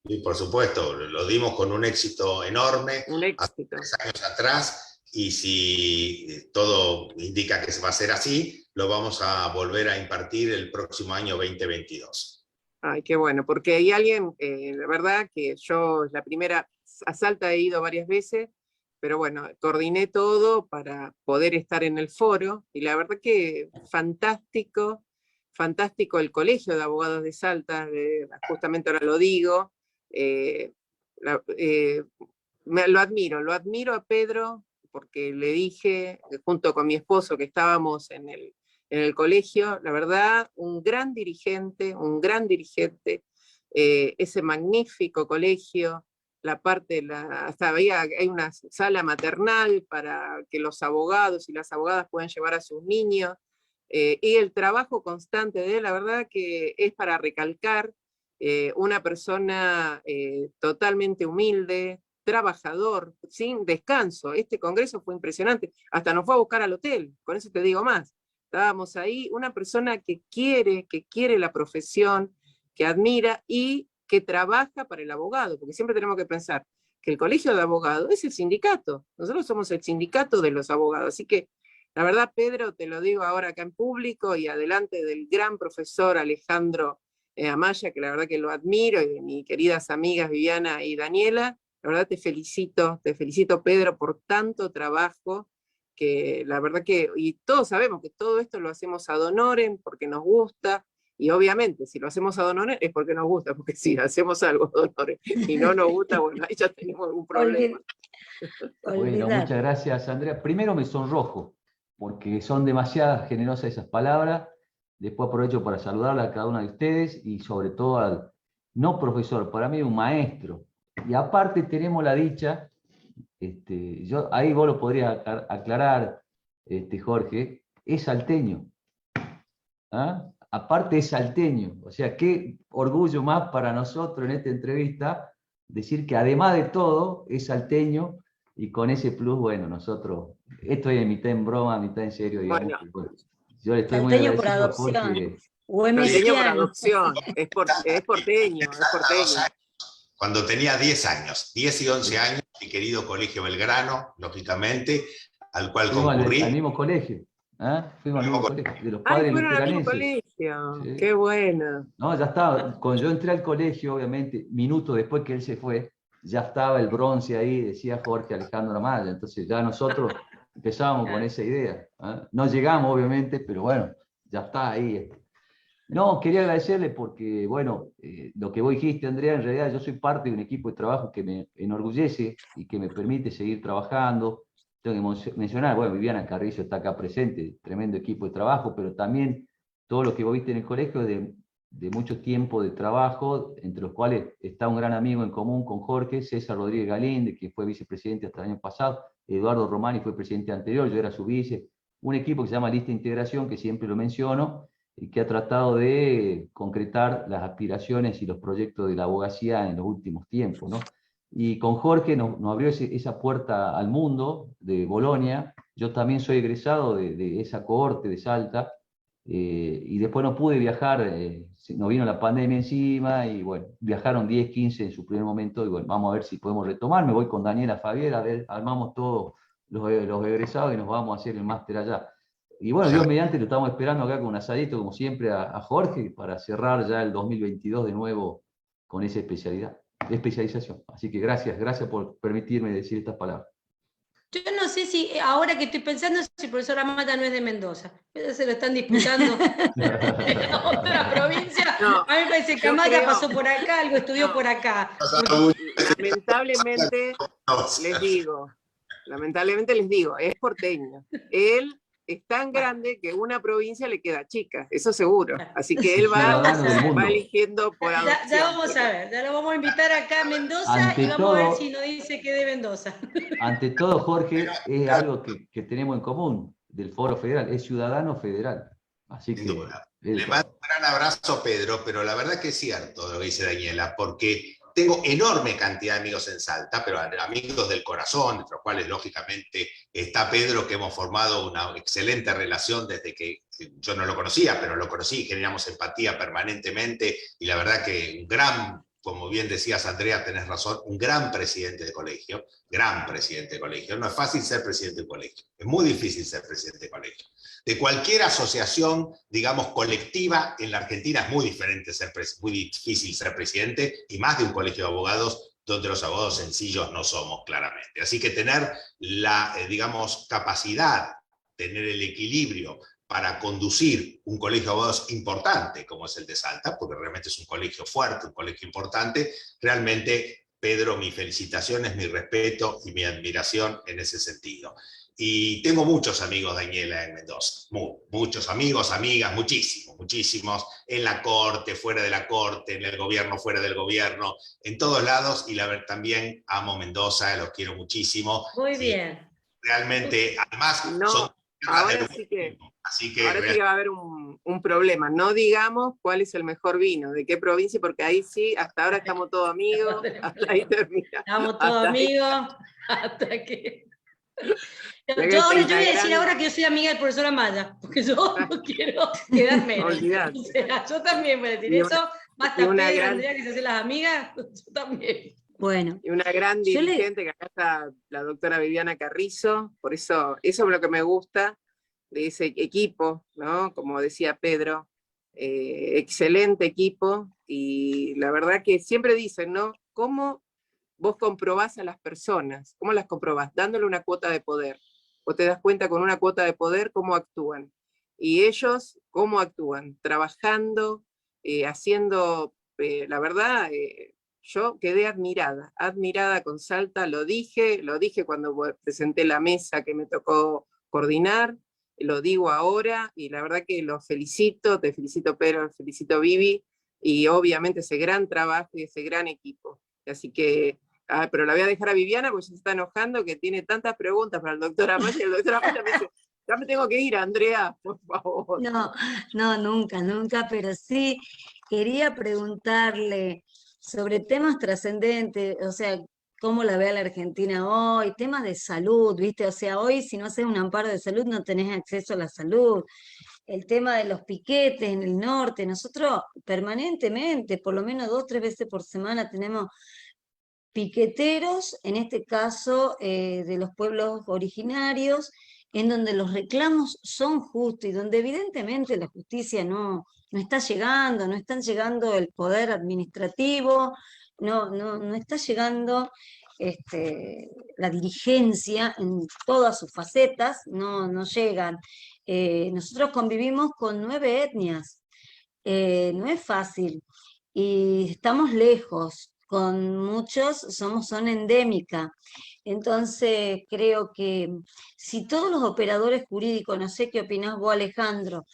Y por supuesto, lo dimos con un éxito enorme hace 3 años atrás, y si todo indica que se va a hacer así, lo vamos a volver a impartir el próximo año 2022. Ay, qué bueno, porque hay alguien, la verdad que yo la primera, a Salta he ido varias veces, pero bueno, coordiné todo para poder estar en el foro, y la verdad que fantástico, fantástico el Colegio de Abogados de Salta, justamente ahora lo digo, lo admiro a Pedro, porque le dije, junto con mi esposo, que estábamos en el colegio, la verdad, un gran dirigente, ese magnífico colegio, la parte, hasta hay una sala maternal para que los abogados y las abogadas puedan llevar a sus niños, y el trabajo constante de él, la verdad que es para recalcar, una persona totalmente humilde, trabajador, sin descanso. Este congreso fue impresionante, hasta nos fue a buscar al hotel, con eso te digo más. Estábamos ahí, una persona que quiere la profesión, que admira y que trabaja para el abogado, porque siempre tenemos que pensar que el colegio de abogados es el sindicato, nosotros somos el sindicato de los abogados, así que la verdad, Pedro, te lo digo ahora acá en público y adelante del gran profesor Alejandro Amaya, que la verdad que lo admiro, y de mis queridas amigas Viviana y Daniela, la verdad te felicito Pedro por tanto trabajo, que la verdad que, y todos sabemos que todo esto lo hacemos ad honorem porque nos gusta, y obviamente si lo hacemos ad honorem es porque nos gusta, porque si hacemos algo ad honorem y no nos gusta, bueno, ahí ya tenemos algún problema. Bueno, muchas gracias, Andrea. Primero me sonrojo, porque son demasiadas generosas esas palabras. Después aprovecho para saludarle a cada una de ustedes y sobre todo al no profesor, para mí un maestro. Y aparte tenemos la dicha, ahí vos lo podrías aclarar, Jorge, es salteño. ¿Ah? Aparte es salteño, o sea, qué orgullo más para nosotros en esta entrevista decir que además de todo es salteño, y con ese plus, bueno, nosotros, esto es mitad en broma, mitad en serio, digamos. Bueno, yo le estoy muy salteño por agradecido a adopción. Jorge. Salteño por adopción, es porteño. Cuando tenía 10 años, 10 y 11 años, mi querido Colegio Belgrano, lógicamente, al cual concurrí. Al mismo colegio. ¿Ah? Fuimos al mismo colegio, de los padres fueron al mismo colegio, sí. Qué bueno. No, ya estaba, cuando yo entré al colegio, obviamente, minutos después que él se fue, ya estaba el bronce ahí, decía Jorge Alejandro Amaya, entonces ya nosotros empezábamos con esa idea. ¿Eh? No llegamos, obviamente, pero bueno, ya está ahí. No, quería agradecerle porque, bueno, lo que vos dijiste, Andrea, en realidad yo soy parte de un equipo de trabajo que me enorgullece y que me permite seguir trabajando. Tengo que mencionar, bueno, Viviana Carrizo está acá presente, tremendo equipo de trabajo, pero también todo lo que vos viste en el colegio de mucho tiempo de trabajo, entre los cuales está un gran amigo en común con Jorge, César Rodríguez Galíndez, que fue vicepresidente hasta el año pasado, Eduardo Romani fue presidente anterior, yo era su vice, un equipo que se llama Lista de Integración, que siempre lo menciono, y que ha tratado de concretar las aspiraciones y los proyectos de la abogacía en los últimos tiempos, ¿no? Y con Jorge nos abrió esa puerta al mundo de Bolonia. Yo también soy egresado de esa cohorte de Salta, y después no pude viajar, nos vino la pandemia encima, y bueno, viajaron 10, 15 en su primer momento, y bueno, vamos a ver si podemos retomar. Me voy con Daniela Fabier, a ver, armamos todos los egresados y nos vamos a hacer el máster allá. Y bueno, Dios mediante, lo estamos esperando acá con un asadito, como siempre, a Jorge, para cerrar ya el 2022 de nuevo con esa especialización. Así que gracias por permitirme decir estas palabras. Yo no sé si, ahora que estoy pensando, si el profesor Amaya no es de Mendoza. Se lo están disputando en otra provincia. No, a mí me parece que Amaya pasó por acá, algo estudió por acá. Lamentablemente les digo, es porteño. Él es tan grande que una provincia le queda chica, eso seguro. Así que él va eligiendo por adopción. Ya vamos a ver, ya lo vamos a invitar acá a Mendoza y vamos a ver si nos dice que de Mendoza. Ante todo, Jorge, es algo que tenemos en común del Foro Federal, es ciudadano federal. Así que le mando un gran abrazo, Pedro, pero la verdad que es cierto lo que dice Daniela, porque tengo enorme cantidad de amigos en Salta, pero amigos del corazón, entre los cuales lógicamente está Pedro, que hemos formado una excelente relación desde que yo no lo conocía, pero lo conocí, generamos empatía permanentemente, y la verdad que un gran, como bien decías, Andrea, tenés razón, un gran presidente de colegio, no es fácil ser presidente de colegio, es muy difícil ser presidente de colegio. De cualquier asociación, digamos, colectiva, en la Argentina es muy difícil ser presidente, y más de un colegio de abogados, donde los abogados sencillos no somos, claramente. Así que tener la, digamos, capacidad, tener el equilibrio para conducir un colegio de abogados importante como es el de Salta, porque realmente es un colegio fuerte, un colegio importante. Realmente, Pedro, mis felicitaciones, mi respeto y mi admiración en ese sentido. Y tengo muchos amigos, Daniela, en Mendoza, muchos amigos, amigas, muchísimos, en la corte, fuera de la corte, en el gobierno, fuera del gobierno, en todos lados, y también amo Mendoza, los quiero muchísimo. Muy bien. Realmente, además, No, son ahora sí que... Así que, ahora sí que va a haber un problema. No digamos cuál es el mejor vino, de qué provincia, porque ahí sí, hasta ahora estamos todos amigos, hasta ahí termina. Estamos todos amigos, hasta que... Yo voy a decir ahora que yo soy amiga del profesor Amaya, porque yo no quiero quedarme. Olvidate. O sea, yo también voy a decir eso, basta Pedro, Andrea, que se hacen las amigas, yo también. Bueno. Y una gran dirigente, que acá está la doctora Viviana Carrizo, por eso es lo que me gusta de ese equipo, ¿no? Como decía Pedro, excelente equipo, y la verdad que siempre dicen, ¿no? ¿Cómo vos comprobás a las personas? ¿Cómo las comprobás? Dándole una cuota de poder. Vos te das cuenta con una cuota de poder cómo actúan. Y ellos, ¿cómo actúan? Trabajando, haciendo, la verdad, yo quedé admirada con Salta, lo dije cuando presenté la mesa que me tocó coordinar, lo digo ahora, y la verdad que los felicito, te felicito Pedro, felicito Vivi, y obviamente ese gran trabajo y ese gran equipo. Así que, pero la voy a dejar a Viviana porque se está enojando, que tiene tantas preguntas para el doctor Amaya, y el doctor Amaya me dice, ya me tengo que ir, Andrea, por favor. No, nunca, pero sí quería preguntarle sobre temas trascendentes, o sea, cómo la ve a la Argentina hoy, temas de salud, ¿viste? O sea, hoy si no haces un amparo de salud no tenés acceso a la salud. El tema de los piquetes en el norte, nosotros permanentemente, por lo menos 2 o 3 veces por semana tenemos piqueteros, en este caso de los pueblos originarios, en donde los reclamos son justos y donde evidentemente la justicia no está llegando, no están llegando el poder administrativo, no está llegando la dirigencia en todas sus facetas, no llegan. Nosotros convivimos con 9 etnias, no es fácil, y estamos lejos, con muchos son endémica. Entonces creo que si todos los operadores jurídicos, no sé qué opinás vos Alejandro,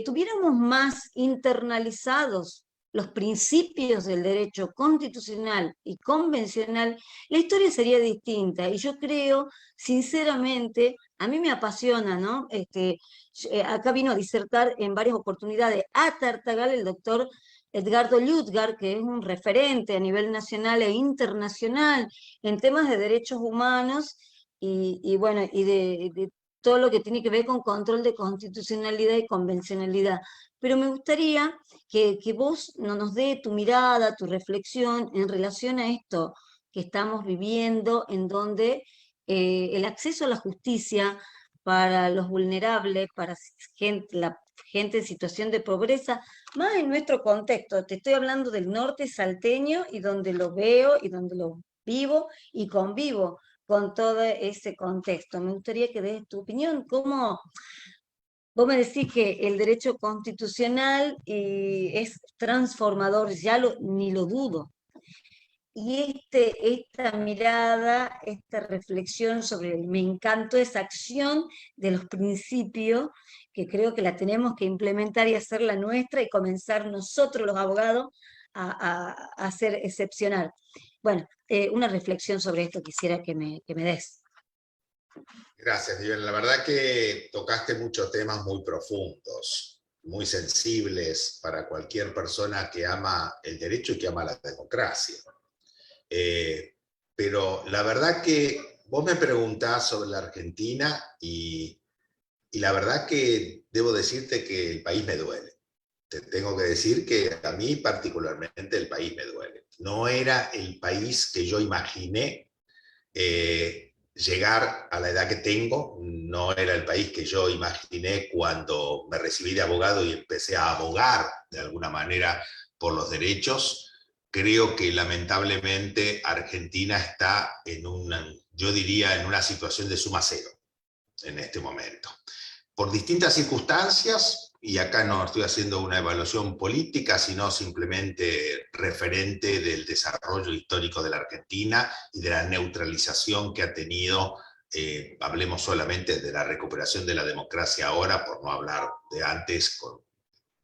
tuviéramos más internalizados los principios del derecho constitucional y convencional, la historia sería distinta. Y yo creo, sinceramente, a mí me apasiona, ¿no? Acá vino a disertar en varias oportunidades a Tartagal el doctor Edgardo Lludgar, que es un referente a nivel nacional e internacional en temas de derechos humanos y bueno, y de todo lo que tiene que ver con control de constitucionalidad y convencionalidad. Pero me gustaría que vos nos dé tu mirada, tu reflexión en relación a esto que estamos viviendo, en donde el acceso a la justicia para los vulnerables, para la gente en situación de pobreza, más en nuestro contexto. Te estoy hablando del norte salteño y donde lo veo y donde lo vivo y convivo con todo ese contexto. Me gustaría que des tu opinión. ¿Cómo? Vos me decís que el derecho constitucional es transformador, ni lo dudo. Y esta mirada, esta reflexión sobre me encantó esa acción de los principios, que creo que la tenemos que implementar y hacerla nuestra y comenzar nosotros los abogados a hacer excepcional. Bueno, una reflexión sobre esto quisiera que me des. Gracias, Viviana. La verdad que tocaste muchos temas muy profundos, muy sensibles para cualquier persona que ama el derecho y que ama la democracia. Pero la verdad que vos me preguntás sobre la Argentina y la verdad que debo decirte que el país me duele. Te tengo que decir que a mí particularmente el país me duele. No era el país que yo imaginé llegar a la edad que tengo, no era el país que yo imaginé cuando me recibí de abogado y empecé a abogar de alguna manera por los derechos. Creo que lamentablemente Argentina está yo diría, en una situación de suma cero en este momento. por distintas circunstancias, y acá no estoy haciendo una evaluación política, sino simplemente referente del desarrollo histórico de la Argentina y de la neutralización que ha tenido, hablemos solamente de la recuperación de la democracia ahora, por no hablar de antes, con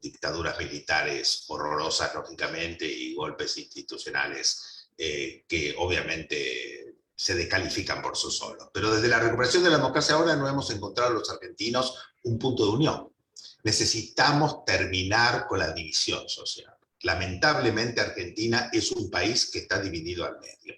dictaduras militares horrorosas, lógicamente, y golpes institucionales que obviamente se descalifican por sí solos. Pero desde la recuperación de la democracia ahora no hemos encontrado los argentinos un punto de unión. Necesitamos terminar con la división social. Lamentablemente Argentina es un país que está dividido al medio.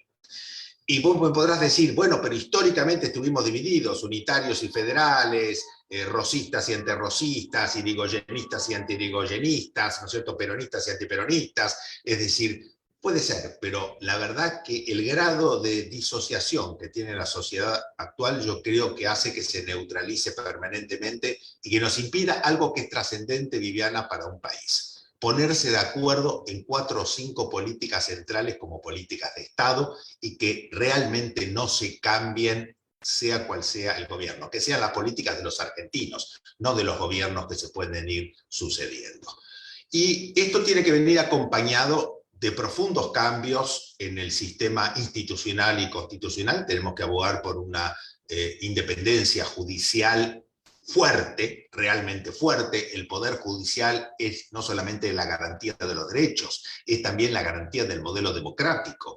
Y vos me podrás decir, bueno, pero históricamente estuvimos divididos, unitarios y federales, rosistas y antirrosistas, irigoyenistas y antirigoyenistas, ¿no es cierto?, peronistas y antiperonistas, es decir, puede ser, pero la verdad que el grado de disociación que tiene la sociedad actual yo creo que hace que se neutralice permanentemente y que nos impida algo que es trascendente, Viviana, para un país. Ponerse de acuerdo en 4 o 5 políticas centrales como políticas de Estado y que realmente no se cambien sea cual sea el gobierno, que sean las políticas de los argentinos, no de los gobiernos que se pueden ir sucediendo. Y esto tiene que venir acompañado de profundos cambios en el sistema institucional y constitucional. Tenemos que abogar por una independencia judicial fuerte, realmente fuerte. El poder judicial es no solamente la garantía de los derechos, es también la garantía del modelo democrático.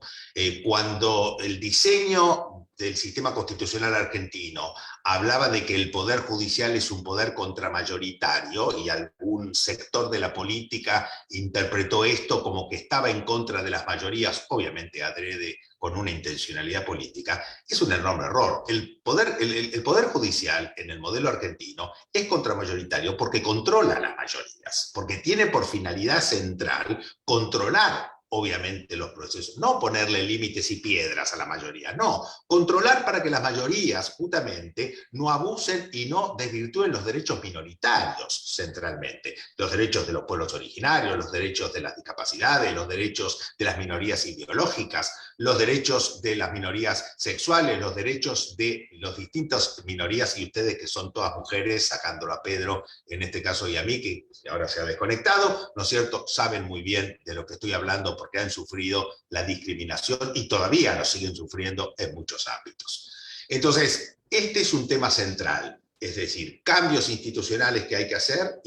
Cuando el diseño del sistema constitucional argentino hablaba de que el poder judicial es un poder contramayoritario y algún sector de la política interpretó esto como que estaba en contra de las mayorías, obviamente adrede con una intencionalidad política, es un enorme error. El poder judicial en el modelo argentino es contramayoritario porque controla las mayorías, porque tiene por finalidad central controlar obviamente los procesos, no ponerle límites y piedras a la mayoría, no, controlar para que las mayorías justamente no abusen y no desvirtúen los derechos minoritarios centralmente, los derechos de los pueblos originarios, los derechos de las discapacidades, los derechos de las minorías ideológicas, los derechos de las minorías sexuales, los derechos de las distintas minorías, y ustedes que son todas mujeres, sacándolo a Pedro en este caso y a mí, que ahora se ha desconectado, ¿no es cierto?, saben muy bien de lo que estoy hablando porque han sufrido la discriminación y todavía lo siguen sufriendo en muchos ámbitos. Entonces, este es un tema central, es decir, cambios institucionales que hay que hacer,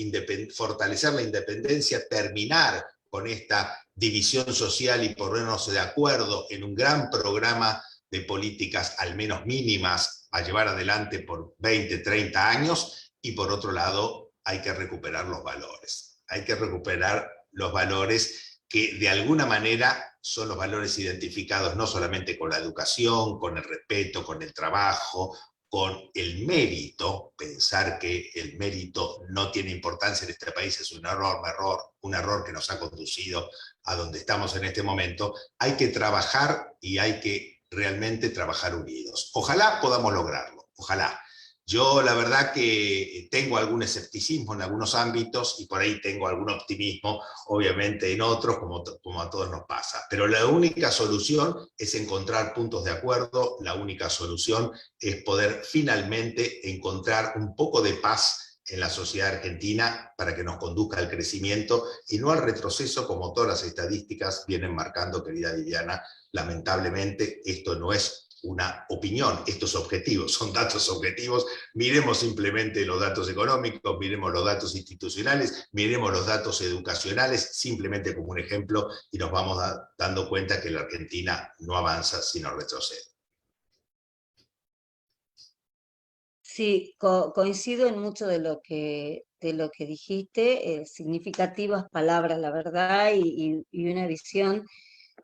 fortalecer la independencia, terminar con esta división social y ponernos de acuerdo en un gran programa de políticas al menos mínimas a llevar adelante por 20, 30 años, y por otro lado hay que recuperar los valores. Hay que recuperar los valores que de alguna manera son los valores identificados no solamente con la educación, con el respeto, con el trabajo, con el mérito. Pensar que el mérito no tiene importancia en este país es un error que nos ha conducido a donde estamos en este momento. Hay que trabajar y hay que realmente trabajar unidos. Ojalá podamos lograrlo, ojalá. Yo la verdad que tengo algún escepticismo en algunos ámbitos y por ahí tengo algún optimismo, obviamente en otros, como a todos nos pasa. Pero la única solución es encontrar puntos de acuerdo, la única solución es poder finalmente encontrar un poco de paz en la sociedad argentina para que nos conduzca al crecimiento y no al retroceso como todas las estadísticas vienen marcando, querida Viviana. Lamentablemente esto no es una opinión, estos objetivos son datos objetivos. Miremos simplemente los datos económicos, miremos los datos institucionales, miremos los datos educacionales, simplemente como un ejemplo, y nos vamos dando cuenta que la Argentina no avanza sino retrocede. Sí, coincido en mucho de lo que dijiste, significativas palabras, la verdad, y una visión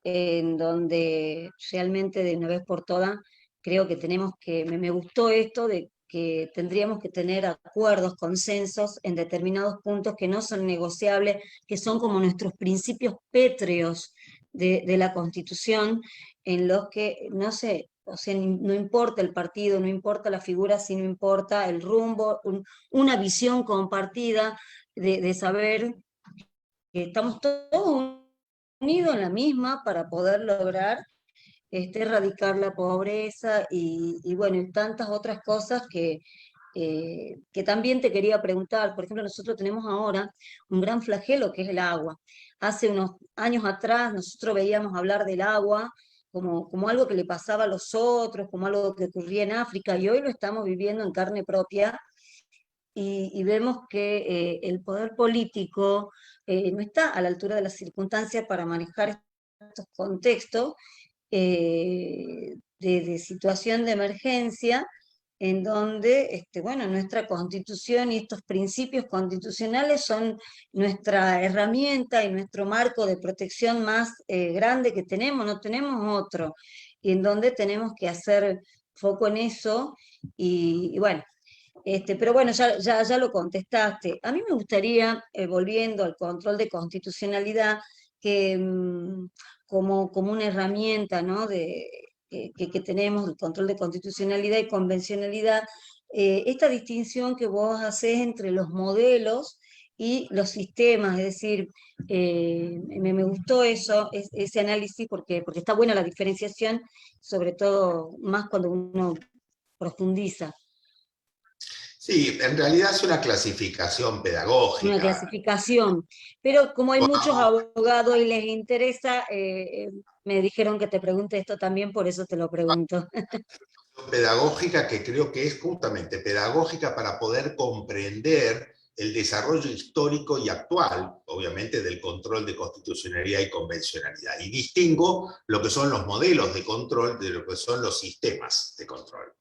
en donde realmente de una vez por todas creo que me gustó esto de que tendríamos que tener acuerdos, consensos en determinados puntos que no son negociables, que son como nuestros principios pétreos de la Constitución, en los que, no sé, o sea, no importa el partido, no importa la figura, sino importa el rumbo, una visión compartida de saber que estamos todos unidos en la misma para poder lograr erradicar la pobreza y bueno, y tantas otras cosas que que también te quería preguntar. Por ejemplo, nosotros tenemos ahora un gran flagelo que es el agua. Hace unos años atrás nosotros veíamos hablar del agua como algo que le pasaba a los otros, como algo que ocurría en África, y hoy lo estamos viviendo en carne propia, y vemos que el poder político no está a la altura de las circunstancias para manejar estos contextos de situación de emergencia, en donde, bueno, nuestra Constitución y estos principios constitucionales son nuestra herramienta y nuestro marco de protección más grande que tenemos, no tenemos otro, y en donde tenemos que hacer foco en eso, y bueno, pero bueno, ya lo contestaste. A mí me gustaría, volviendo al control de constitucionalidad, que como una herramienta, ¿no? Que tenemos, el control de constitucionalidad y convencionalidad, esta distinción que vos hacés entre los modelos y los sistemas, es decir, me gustó eso, ese análisis, porque está buena la diferenciación, sobre todo más cuando uno profundiza. Sí, en realidad es una clasificación pedagógica. Una clasificación, pero como hay muchos abogados y les interesa, me dijeron que te pregunte esto también, por eso te lo pregunto. Pedagógica que creo que es justamente pedagógica para poder comprender el desarrollo histórico y actual, obviamente, del control de constitucionalidad y convencionalidad. Y distingo lo que son los modelos de control de lo que son los sistemas de control.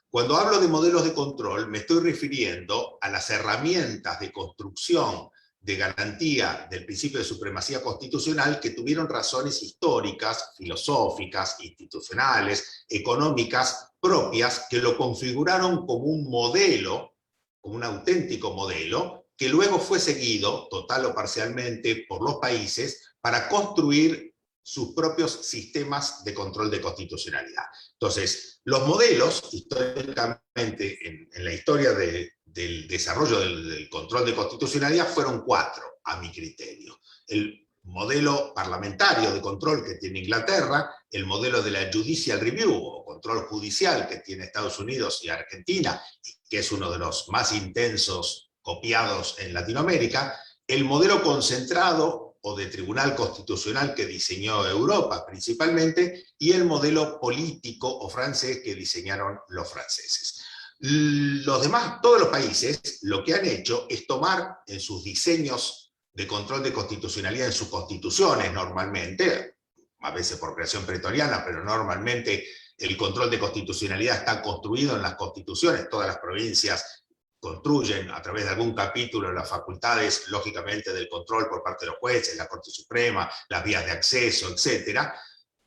Cuando hablo de modelos de control, me estoy refiriendo a las herramientas de construcción de garantía del principio de supremacía constitucional que tuvieron razones históricas, filosóficas, institucionales, económicas propias, que lo configuraron como un modelo, como un auténtico modelo, que luego fue seguido, total o parcialmente, por los países para construir sus propios sistemas de control de constitucionalidad. Entonces, los modelos, históricamente, en la historia del desarrollo del control de constitucionalidad, fueron 4, a mi criterio. El modelo parlamentario de control que tiene Inglaterra, el modelo de la judicial review, o control judicial que tiene Estados Unidos y Argentina, que es uno de los más intensos copiados en Latinoamérica, el modelo concentrado o de tribunal constitucional que diseñó Europa principalmente, y el modelo político o francés que diseñaron los franceses. Los demás, todos los países, lo que han hecho es tomar en sus diseños de control de constitucionalidad, en sus constituciones normalmente, a veces por creación pretoriana, pero normalmente el control de constitucionalidad está construido en las constituciones, todas las provincias construyen a través de algún capítulo las facultades, lógicamente, del control por parte de los jueces, la Corte Suprema, las vías de acceso, etc.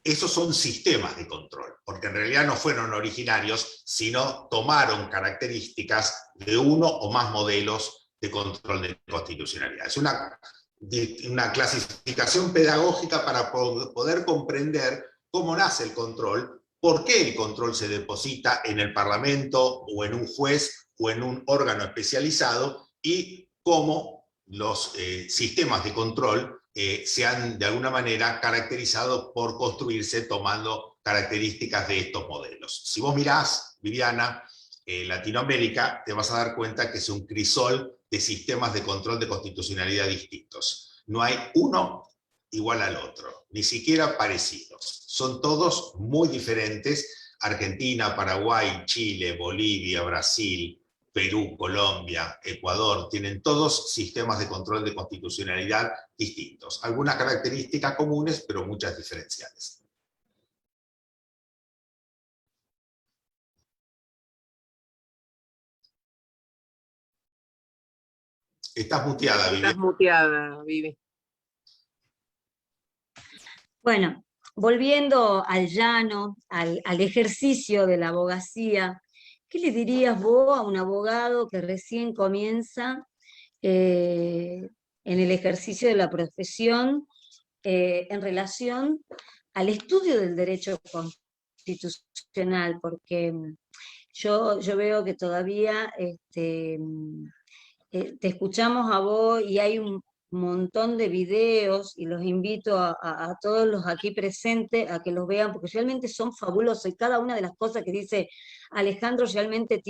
Esos son sistemas de control, porque en realidad no fueron originarios, sino tomaron características de uno o más modelos de control de constitucionalidad. Es una clasificación pedagógica para poder comprender cómo nace el control, por qué el control se deposita en el Parlamento o en un juez o en un órgano especializado, y cómo los sistemas de control se han de alguna manera caracterizado por construirse tomando características de estos modelos. Si vos mirás, Viviana, Latinoamérica, te vas a dar cuenta que es un crisol de sistemas de control de constitucionalidad distintos. No hay uno igual al otro, ni siquiera parecidos. Son todos muy diferentes. Argentina, Paraguay, Chile, Bolivia, Brasil, Perú, Colombia, Ecuador, tienen todos sistemas de control de constitucionalidad distintos. Algunas características comunes, pero muchas diferenciales. Estás muteada, Vivi. Estás muteada, Vivi. Bueno, volviendo al llano, al ejercicio de la abogacía, ¿qué le dirías vos a un abogado que recién comienza en el ejercicio de la profesión en relación al estudio del derecho constitucional? Porque yo veo que todavía te escuchamos a vos y hay montón de videos y los invito a todos los aquí presentes a que los vean, porque realmente son fabulosos y cada una de las cosas que dice Alejandro realmente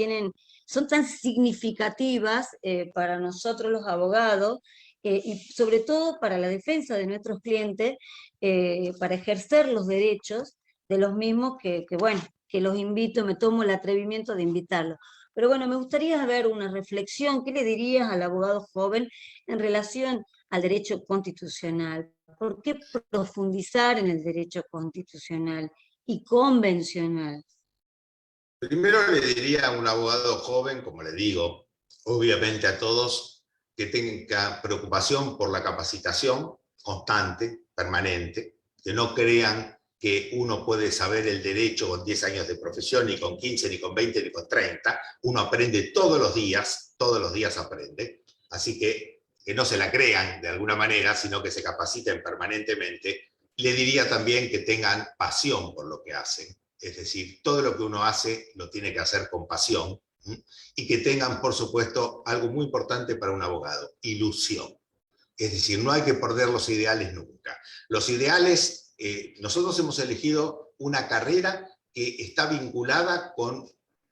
son tan significativas para nosotros los abogados, y sobre todo para la defensa de nuestros clientes, para ejercer los derechos de los mismos bueno, que los invito, me tomo el atrevimiento de invitarlos. Pero bueno, me gustaría ver una reflexión. ¿Qué le dirías al abogado joven en relación al derecho constitucional? ¿Por qué profundizar en el derecho constitucional y convencional? Primero le diría a un abogado joven, como le digo, obviamente a todos, que tenga preocupación por la capacitación constante, permanente, que no crean que uno puede saber el derecho con 10 años de profesión, ni con 15, ni con 20, ni con 30. Uno aprende todos los días aprende. Así que no se la crean de alguna manera, sino que se capaciten permanentemente. Le diría también que tengan pasión por lo que hacen. Es decir, todo lo que uno hace lo tiene que hacer con pasión, y que tengan, por supuesto, algo muy importante para un abogado: ilusión. Es decir, no hay que perder los ideales nunca. Los ideales, nosotros hemos elegido una carrera que está vinculada con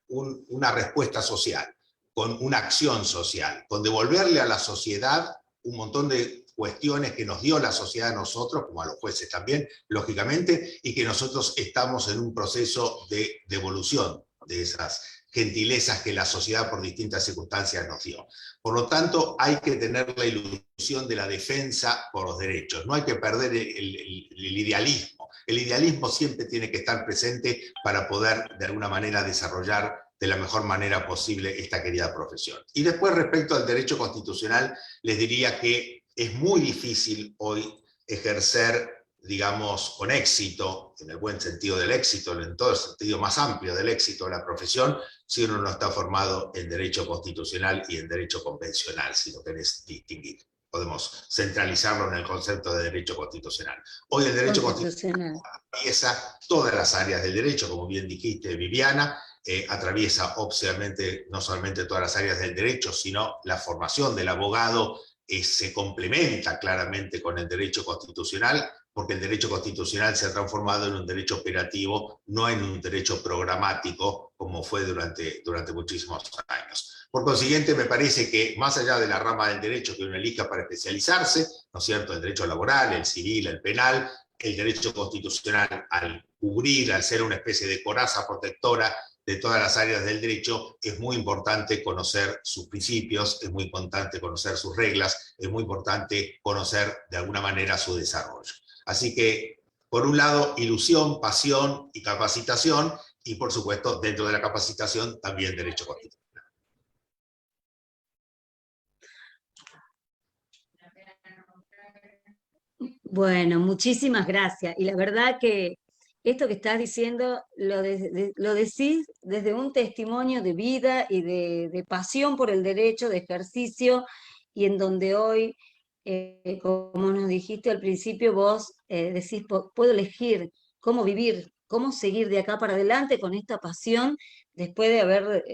una respuesta social, con una acción social, con devolverle a la sociedad un montón de cuestiones que nos dio la sociedad a nosotros, como a los jueces también, lógicamente, y que nosotros estamos en un proceso de devolución de esas gentilezas que la sociedad por distintas circunstancias nos dio. Por lo tanto, hay que tener la ilusión de la defensa por los derechos, no hay que perder el idealismo. El idealismo siempre tiene que estar presente para poder, de alguna manera, desarrollar de la mejor manera posible esta querida profesión. Y después, respecto al derecho constitucional, les diría que es muy difícil hoy ejercer, digamos, con éxito, en el buen sentido del éxito, en todo el sentido más amplio del éxito de la profesión, si uno no está formado en derecho constitucional y en derecho convencional, si lo querés distinguir. Podemos centralizarlo en el concepto de derecho constitucional. Hoy el derecho constitucional atraviesa todas las áreas del derecho, como bien dijiste, Viviana, atraviesa obviamente no solamente todas las áreas del derecho, sino la formación del abogado se complementa claramente con el derecho constitucional, porque el derecho constitucional se ha transformado en un derecho operativo, no en un derecho programático, como fue durante muchísimos años. Por consiguiente, me parece que más allá de la rama del derecho que uno elija para especializarse, ¿no es cierto?, el derecho laboral, el civil, el penal, el derecho constitucional, al cubrir, al ser una especie de coraza protectora de todas las áreas del derecho, es muy importante conocer sus principios, es muy importante conocer sus reglas, es muy importante conocer de alguna manera su desarrollo. Así que, por un lado, ilusión, pasión y capacitación, y por supuesto, dentro de la capacitación, también derecho constitucional. Bueno, muchísimas gracias. Y la verdad que esto que estás diciendo lo decís desde un testimonio de vida y de pasión por el derecho, de ejercicio, y en donde hoy, como nos dijiste al principio, vos decís, puedo elegir cómo vivir, cómo seguir de acá para adelante con esta pasión, después de haber,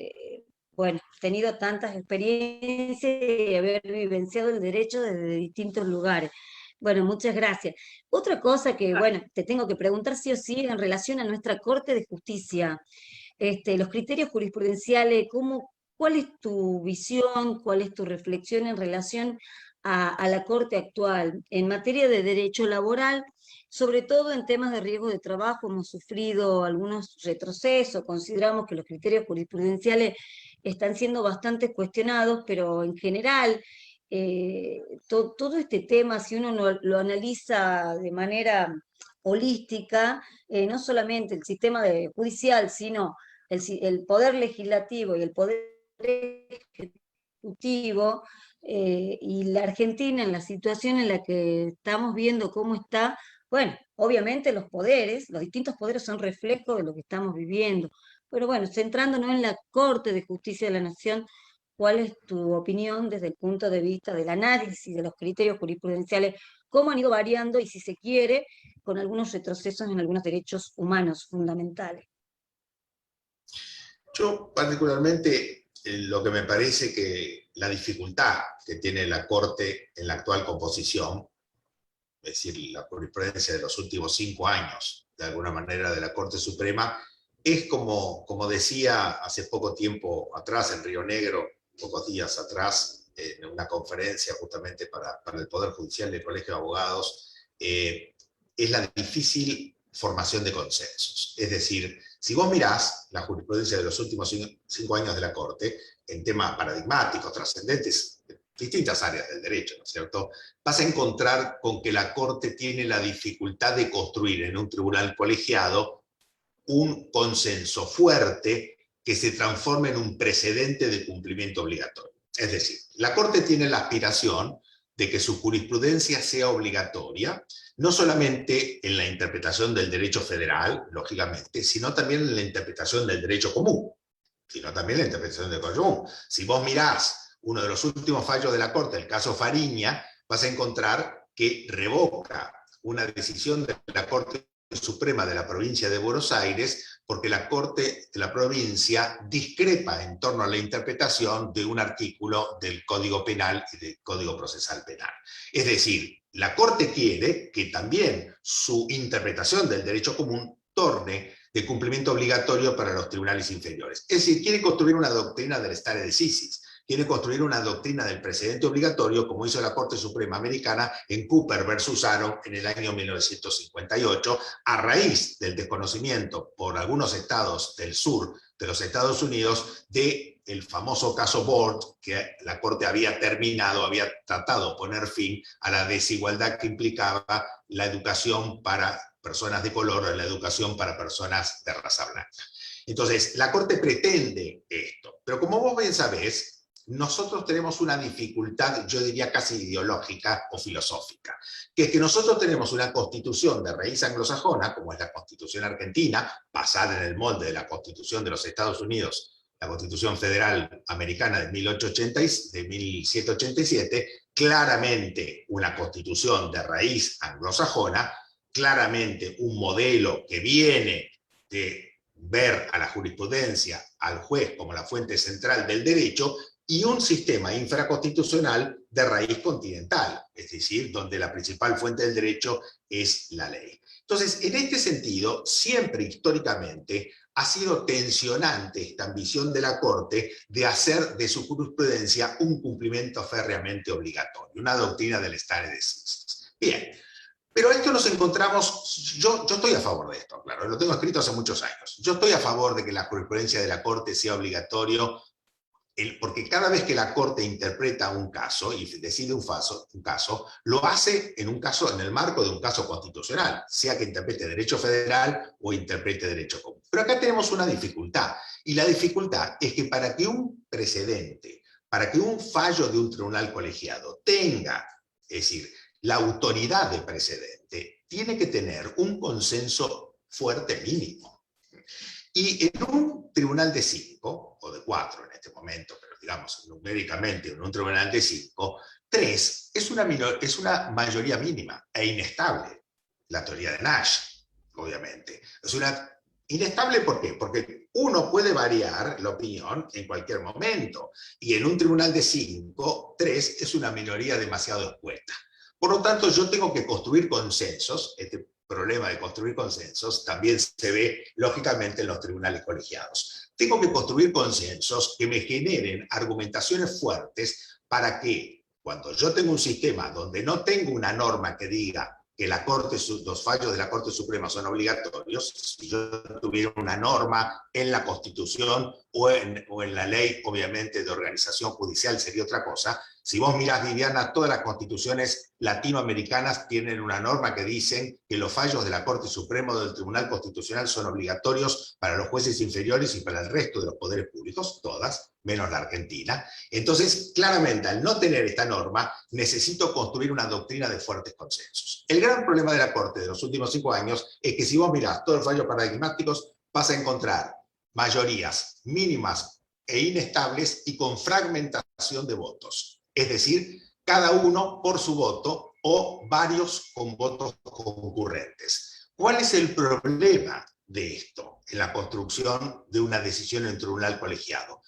bueno, tenido tantas experiencias y haber vivenciado el derecho desde distintos lugares. Bueno, muchas gracias. Otra cosa que, bueno, te tengo que preguntar sí o sí en relación a nuestra Corte de Justicia, los criterios jurisprudenciales, ¿cuál es tu visión, cuál es tu reflexión en relación a la Corte actual? En materia de derecho laboral, sobre todo en temas de riesgo de trabajo, hemos sufrido algunos retrocesos, consideramos que los criterios jurisprudenciales están siendo bastante cuestionados, pero en general todo este tema, si uno lo analiza de manera holística, no solamente el sistema judicial, sino el poder legislativo y el poder ejecutivo, y la Argentina en la situación en la que estamos viendo cómo está, bueno, obviamente los distintos poderes son reflejo de lo que estamos viviendo, pero bueno, centrándonos en la Corte de Justicia de la Nación, ¿cuál es tu opinión desde el punto de vista del análisis de los criterios jurisprudenciales, cómo han ido variando y si se quiere, con algunos retrocesos en algunos derechos humanos fundamentales? Yo particularmente lo que me parece que la dificultad que tiene la Corte en la actual composición, es decir, la jurisprudencia de los últimos 5 años, de alguna manera, de la Corte Suprema, es como decía hace poco tiempo atrás en Río Negro, pocos días atrás, en una conferencia justamente para el Poder Judicial del Colegio de Abogados, es la difícil formación de consensos. Es decir, si vos mirás la jurisprudencia de los últimos 5 años de la Corte, en temas paradigmáticos, trascendentes, distintas áreas del derecho, ¿no es cierto?, vas a encontrar con que la Corte tiene la dificultad de construir en un tribunal colegiado un consenso fuerte que se transforme en un precedente de cumplimiento obligatorio. Es decir, la Corte tiene la aspiración de que su jurisprudencia sea obligatoria, no solamente en la interpretación del derecho federal, lógicamente, sino también en la interpretación del derecho común, sino también en la interpretación del derecho común. Si vos mirás uno de los últimos fallos de la Corte, el caso Fariña, vas a encontrar que revoca una decisión de la Corte Suprema de la provincia de Buenos Aires, porque la Corte de la provincia discrepa en torno a la interpretación de un artículo del Código Penal y del Código Procesal Penal. Es decir, la Corte quiere que también su interpretación del derecho común torne de cumplimiento obligatorio para los tribunales inferiores. Es decir, quiere construir una doctrina del stare decisis, quiere construir una doctrina del precedente obligatorio, como hizo la Corte Suprema Americana en Cooper versus Aaron en el año 1958, a raíz del desconocimiento por algunos estados del sur de los Estados Unidos del famoso caso Board, que la Corte había tratado de poner fin a la desigualdad que implicaba la educación para personas de color o la educación para personas de raza blanca. Entonces, la Corte pretende esto, pero como vos bien sabés, nosotros tenemos una dificultad, yo diría casi ideológica o filosófica, que es que nosotros tenemos una constitución de raíz anglosajona, como es la Constitución argentina, basada en el molde de la Constitución de los Estados Unidos, la Constitución Federal Americana de 1787, claramente una constitución de raíz anglosajona, claramente un modelo que viene de ver a la jurisprudencia, al juez como la fuente central del derecho, y un sistema infraconstitucional de raíz continental, es decir, donde la principal fuente del derecho es la ley. Entonces, en este sentido, siempre históricamente ha sido tensionante esta ambición de la Corte de hacer de su jurisprudencia un cumplimiento férreamente obligatorio, una doctrina del stare decisis. Bien, pero esto nos encontramos, yo estoy a favor de esto, claro, lo tengo escrito hace muchos años. Yo estoy a favor de que la jurisprudencia de la Corte sea obligatorio, porque cada vez que la Corte interpreta un caso y decide un caso, lo hace en el marco de un caso constitucional, sea que interprete derecho federal o interprete derecho común. Pero acá tenemos una dificultad, y la dificultad es que para que un precedente, para que un fallo de un tribunal colegiado tenga, es decir, la autoridad de precedente, tiene que tener un consenso fuerte mínimo. Y en un tribunal de 5, o de 4 en este momento, pero digamos numéricamente en un tribunal de 5, 3 es una mayoría mínima e inestable. La teoría de Nash, obviamente. Es inestable, ¿por qué? Porque uno puede variar la opinión en cualquier momento. Y en un tribunal de 5, 3 es una minoría demasiado escueta. Por lo tanto, yo tengo que construir consensos. Este problema de construir consensos también se ve lógicamente en los tribunales colegiados. Tengo que construir consensos que me generen argumentaciones fuertes para que, cuando yo tengo un sistema donde no tengo una norma que diga que los fallos de la Corte Suprema son obligatorios, si yo tuviera una norma en la Constitución o en la ley, obviamente, de organización judicial sería otra cosa. Si vos mirás, Viviana, todas las constituciones latinoamericanas tienen una norma que dicen que los fallos de la Corte Suprema o del Tribunal Constitucional son obligatorios para los jueces inferiores y para el resto de los poderes públicos, todas, menos la Argentina. Entonces, claramente, al no tener esta norma, necesito construir una doctrina de fuertes consensos. El gran problema de la Corte de los últimos 5 años es que si vos mirás todos los fallos paradigmáticos, vas a encontrar mayorías mínimas e inestables y con fragmentación de votos. Es decir, cada uno por su voto o varios con votos concurrentes. ¿Cuál es el problema de esto en la construcción de una decisión en tribunal colegiado?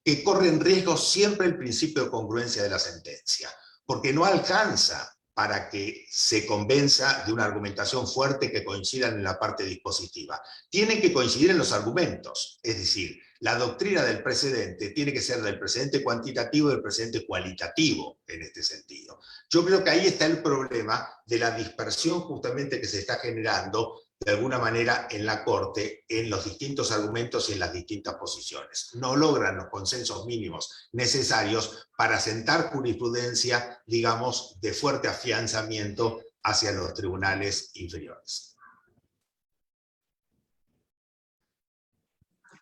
que corre en riesgo siempre el principio de congruencia de la sentencia, porque no alcanza para que se convenza de una argumentación fuerte que coincidan en la parte dispositiva. Tienen que coincidir en los argumentos, es decir, la doctrina del precedente tiene que ser del precedente cuantitativo y del precedente cualitativo en este sentido. Yo creo que ahí está el problema de la dispersión justamente que se está generando de alguna manera en la Corte, en los distintos argumentos y en las distintas posiciones. No logran los consensos mínimos necesarios para sentar jurisprudencia, digamos, de fuerte afianzamiento hacia los tribunales inferiores.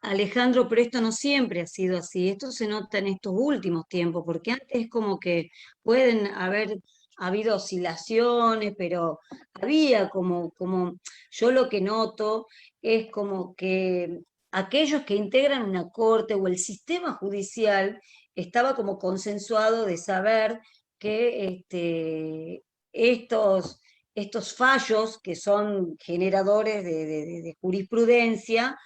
Alejandro, pero esto no siempre ha sido así, esto se nota en estos últimos tiempos, porque antes es como que pueden haber habido oscilaciones, pero había yo lo que noto es como que aquellos que integran una corte o el sistema judicial estaba como consensuado de saber que estos fallos que son generadores de jurisprudencia,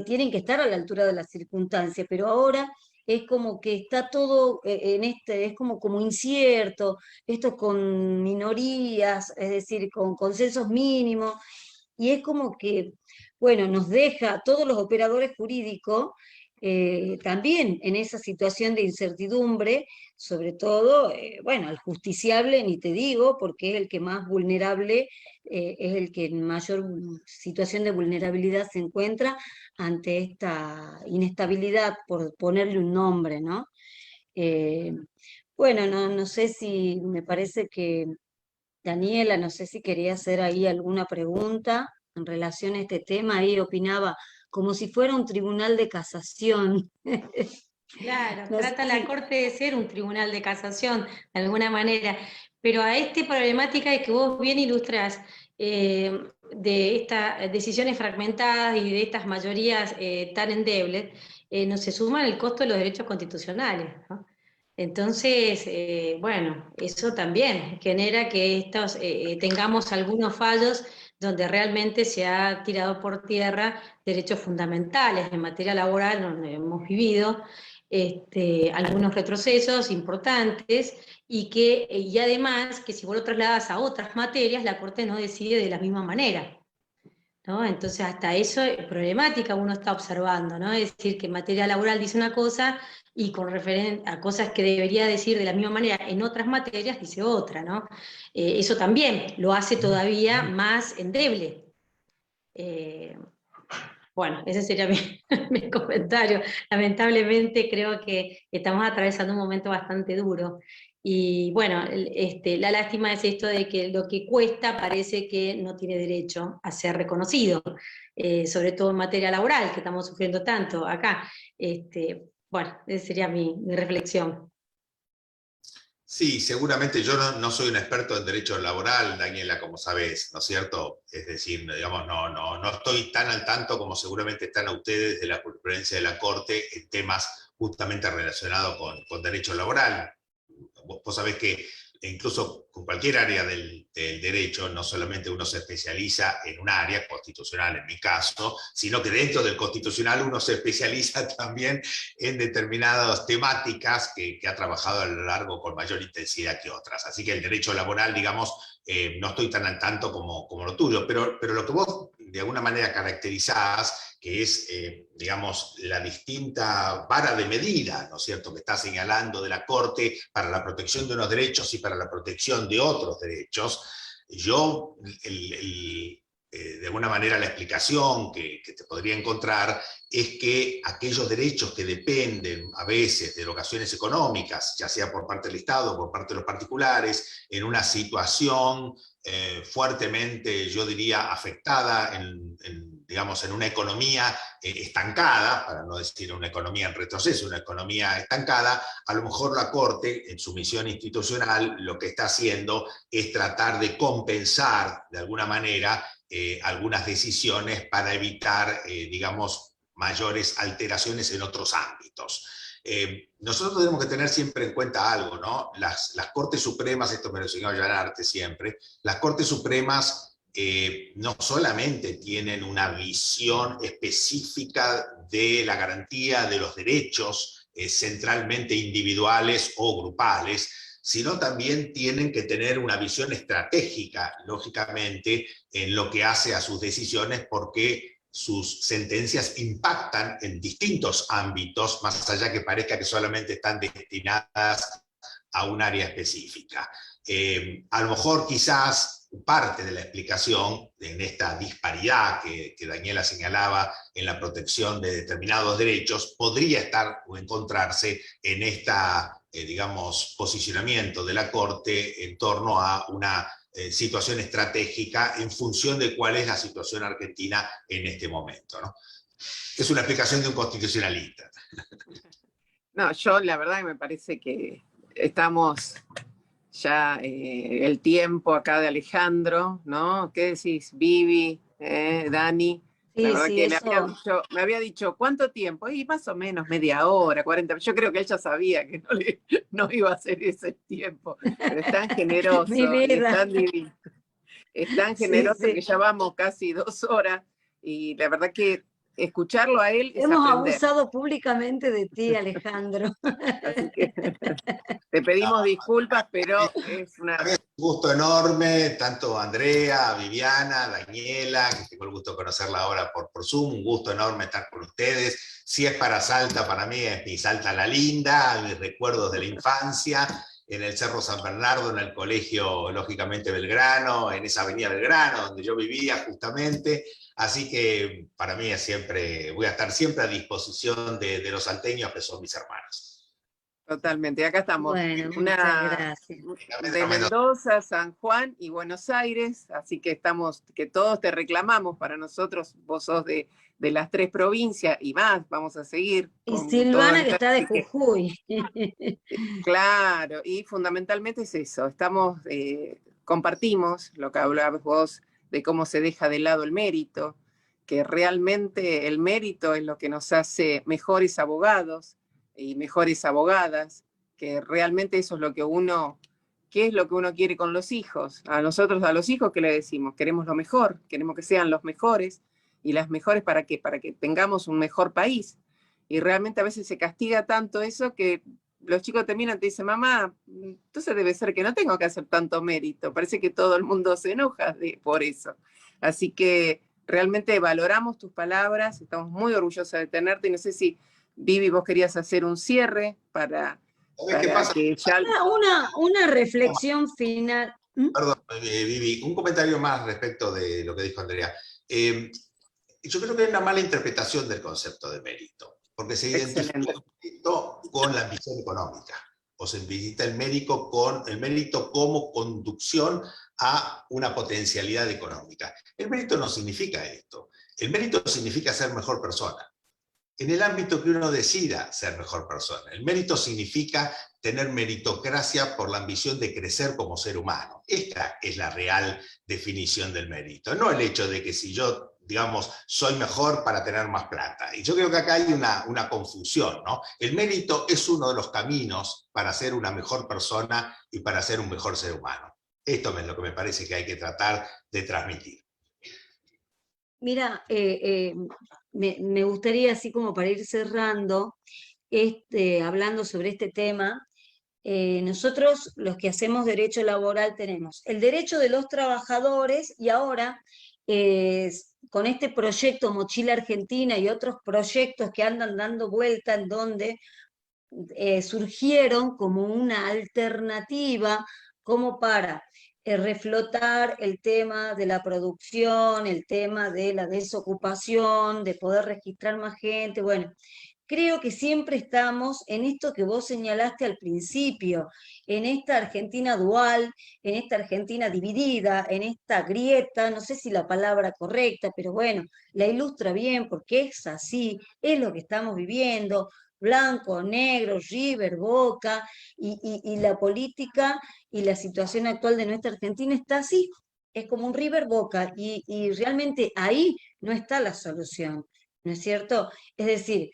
tienen que estar a la altura de las circunstancias, pero ahora es como que está todo es como incierto, esto con minorías, es decir, con consensos mínimos, y es como que, bueno, nos deja a todos los operadores jurídicos también en esa situación de incertidumbre, sobre todo, bueno, al justiciable ni te digo, porque es el que más vulnerable, es el que en mayor situación de vulnerabilidad se encuentra ante esta inestabilidad, por ponerle un nombre, ¿no? Eh, bueno, no sé si, me parece que Daniela, no sé si quería hacer ahí alguna pregunta en relación a este tema, ahí opinaba como si fuera un tribunal de casación. Claro, No sé trata la si- Corte de ser un tribunal de casación, de alguna manera, pero a esta problemática que vos bien ilustrás, de estas decisiones fragmentadas y de estas mayorías tan endebles, no se suma el costo de los derechos constitucionales, ¿no? Entonces, bueno, eso también genera que tengamos algunos fallos donde realmente se ha tirado por tierra derechos fundamentales en materia laboral, donde hemos vivido algunos retrocesos importantes y además que si vos lo trasladas a otras materias, la Corte no decide de la misma manera, ¿no? Entonces hasta eso es problemática uno está observando, ¿no? Es decir, que en materia laboral dice una cosa y con referencia a cosas que debería decir de la misma manera en otras materias dice otra, ¿no? Eso también lo hace todavía más endeble. Bueno, ese sería mi comentario. Lamentablemente creo que estamos atravesando un momento bastante duro. Y bueno, la lástima es esto de que lo que cuesta parece que no tiene derecho a ser reconocido, sobre todo en materia laboral, que estamos sufriendo tanto acá. Bueno, esa sería mi reflexión. Sí, seguramente yo no soy un experto en derecho laboral, Daniela, como sabes, ¿no es cierto? Es decir, digamos, no estoy tan al tanto como seguramente están ustedes de la jurisprudencia de la Corte en temas justamente relacionados con derecho laboral. Vos sabés que incluso con cualquier área del derecho, no solamente uno se especializa en un área constitucional, en mi caso, sino que dentro del constitucional uno se especializa también en determinadas temáticas que ha trabajado a lo largo con mayor intensidad que otras. Así que el derecho laboral, digamos, no estoy tan al tanto como lo tuyo, pero lo que vos de alguna manera caracterizás, que es, digamos, la distinta vara de medida, ¿no es cierto?, que está señalando de la Corte para la protección de unos derechos y para la protección de otros derechos. Yo, de alguna manera, la explicación que te podría encontrar es que aquellos derechos que dependen a veces de locaciones económicas, ya sea por parte del Estado o por parte de los particulares, en una situación fuertemente, yo diría, afectada digamos, en una economía estancada, para no decir una economía en retroceso, una economía estancada, a lo mejor la Corte, en su misión institucional, lo que está haciendo es tratar de compensar, de alguna manera, algunas decisiones para evitar, digamos, mayores alteraciones en otros ámbitos. Nosotros tenemos que tener siempre en cuenta algo, ¿no? Las Cortes Supremas, esto me lo enseñó Yanarte siempre, las Cortes Supremas no solamente tienen una visión específica de la garantía de los derechos centralmente individuales o grupales, sino también tienen que tener una visión estratégica, lógicamente, en lo que hace a sus decisiones, porque sus sentencias impactan en distintos ámbitos, más allá que parezca que solamente están destinadas a un área específica. A lo mejor quizás parte de la explicación en esta disparidad que Daniela señalaba en la protección de determinados derechos podría estar o encontrarse en esta, digamos, posicionamiento de la Corte en torno a una situación estratégica en función de cuál es la situación argentina en este momento, ¿no? Es una explicación de un constitucionalista. No, yo la verdad que me parece que estamos ya el tiempo acá de Alejandro, ¿no? ¿Qué decís, Vivi, Dani? La Sí, verdad sí, que eso. me había dicho, ¿cuánto tiempo? Y más o menos media hora, 40. Yo creo que ella sabía que no iba a ser ese tiempo, pero es tan generoso Mi y es vida. tan divino. Es tan Sí, generoso que sí. ya vamos casi 2 horas y la verdad que escucharlo a él es Hemos aprender. abusado públicamente de ti, Alejandro. Así que te pedimos disculpas, pero es una... Un gusto enorme, tanto a Andrea, a Viviana, a Daniela, que tengo el gusto de conocerla ahora por Zoom, un gusto enorme estar con ustedes. Si es para Salta, para mí es mi Salta la Linda, mis recuerdos de la infancia, en el Cerro San Bernardo, en el colegio, lógicamente, Belgrano, en esa avenida Belgrano, donde yo vivía justamente. Así que para mí es siempre, voy a estar siempre a disposición de los salteños, que son mis hermanos. Totalmente, acá estamos, Bueno, muchas gracias. de Mendoza, San Juan y Buenos Aires, así que estamos, que todos te reclamamos para nosotros, vos sos de las 3 provincias y más, vamos a seguir Y con todo Silvana, que en está de Jujuy. Claro, y fundamentalmente es eso, compartimos lo que hablabas vos de cómo se deja de lado el mérito, que realmente el mérito es lo que nos hace mejores abogados y mejores abogadas, que realmente eso es lo que ¿qué es lo que uno quiere con los hijos? A nosotros, a los hijos, ¿qué le decimos? Queremos lo mejor, queremos que sean los mejores, y las mejores ¿para qué? Para que tengamos un mejor país. Y realmente a veces se castiga tanto eso que los chicos terminan y te dicen, mamá, entonces debe ser que no tengo que hacer tanto mérito. Parece que todo el mundo se enoja por eso. Así que realmente valoramos tus palabras, estamos muy orgullosos de tenerte y no sé si, Vivi, vos querías hacer un cierre para que ya... Una reflexión final. Perdón, Vivi, un comentario más respecto de lo que dijo Andrea. Yo creo que hay una mala interpretación del concepto de mérito, porque se identifica el mérito con la ambición económica, o se identifica el mérito como conducción a una potencialidad económica. El mérito no significa esto. El mérito significa ser mejor persona, en el ámbito que uno decida ser mejor persona. El mérito significa tener meritocracia por la ambición de crecer como ser humano. Esta es la real definición del mérito, no el hecho de que si yo, digamos, soy mejor para tener más plata. Y yo creo que acá hay una confusión, ¿no? El mérito es uno de los caminos para ser una mejor persona y para ser un mejor ser humano. Esto es lo que me parece que hay que tratar de transmitir. Mira, me gustaría, así como para ir cerrando, hablando sobre este tema, nosotros los que hacemos derecho laboral tenemos el derecho de los trabajadores y ahora con este proyecto Mochila Argentina y otros proyectos que andan dando vuelta en donde surgieron como una alternativa como para reflotar el tema de la producción, el tema de la desocupación, de poder registrar más gente. Bueno, creo que siempre estamos en esto que vos señalaste al principio, en esta Argentina dual, en esta Argentina dividida, en esta grieta, no sé si la palabra correcta, pero bueno, la ilustra bien porque es así, es lo que estamos viviendo, blanco, negro, River, Boca, y la política y la situación actual de nuestra Argentina está así, es como un River Boca, y realmente ahí no está la solución, ¿no es cierto? Es decir,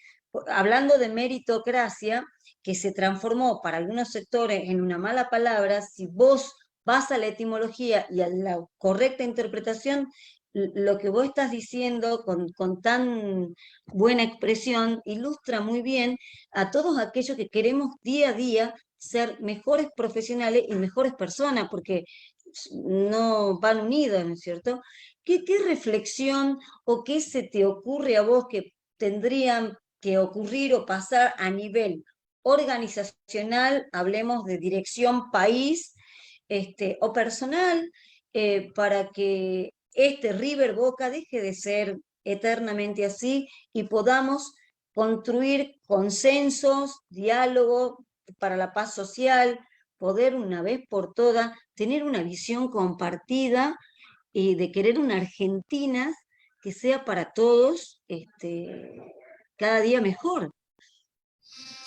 hablando de meritocracia, que se transformó para algunos sectores en una mala palabra, si vos vas a la etimología y a la correcta interpretación, lo que vos estás diciendo con tan buena expresión ilustra muy bien a todos aquellos que queremos día a día ser mejores profesionales y mejores personas, porque no van unidos, ¿no es cierto? ¿Qué reflexión o qué se te ocurre a vos que tendrían que ocurrir o pasar a nivel organizacional, hablemos de dirección país, o personal, para que este River Boca deje de ser eternamente así y podamos construir consensos, diálogo para la paz social, poder una vez por todas tener una visión compartida y de querer una Argentina que sea para todos cada día mejor.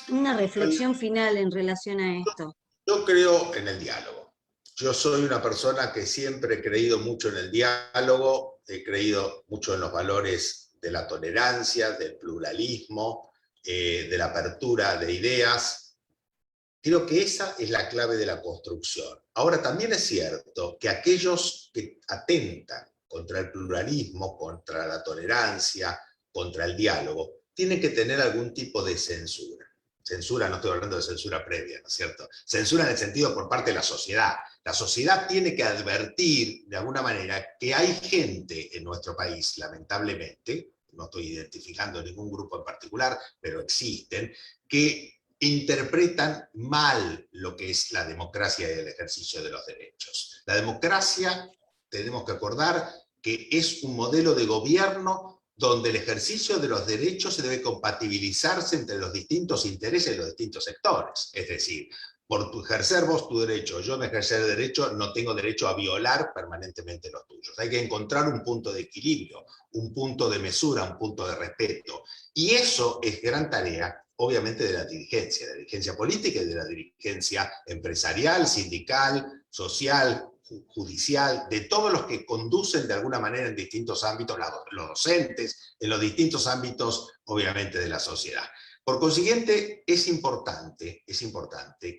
Una reflexión final en relación a esto. Yo creo en el diálogo. Yo soy una persona que siempre he creído mucho en el diálogo, he creído mucho en los valores de la tolerancia, del pluralismo, de la apertura de ideas. Creo que esa es la clave de la construcción. Ahora, también es cierto que aquellos que atentan contra el pluralismo, contra la tolerancia, contra el diálogo, tienen que tener algún tipo de censura. Censura, no estoy hablando de censura previa, ¿no es cierto? Censura en el sentido por parte de la sociedad. La sociedad tiene que advertir, de alguna manera, que hay gente en nuestro país, lamentablemente, no estoy identificando ningún grupo en particular, pero existen, que interpretan mal lo que es la democracia y el ejercicio de los derechos. La democracia, tenemos que acordar, que es un modelo de gobierno donde el ejercicio de los derechos se debe compatibilizarse entre los distintos intereses de los distintos sectores. Es decir, por ejercer vos tu derecho, yo me ejercer el derecho, no tengo derecho a violar permanentemente los tuyos. Hay que encontrar un punto de equilibrio, un punto de mesura, un punto de respeto. Y eso es gran tarea, obviamente, de la dirigencia política y de la dirigencia empresarial, sindical, social, judicial, de todos los que conducen de alguna manera en distintos ámbitos, los docentes, en los distintos ámbitos, obviamente, de la sociedad. Por consiguiente, es importante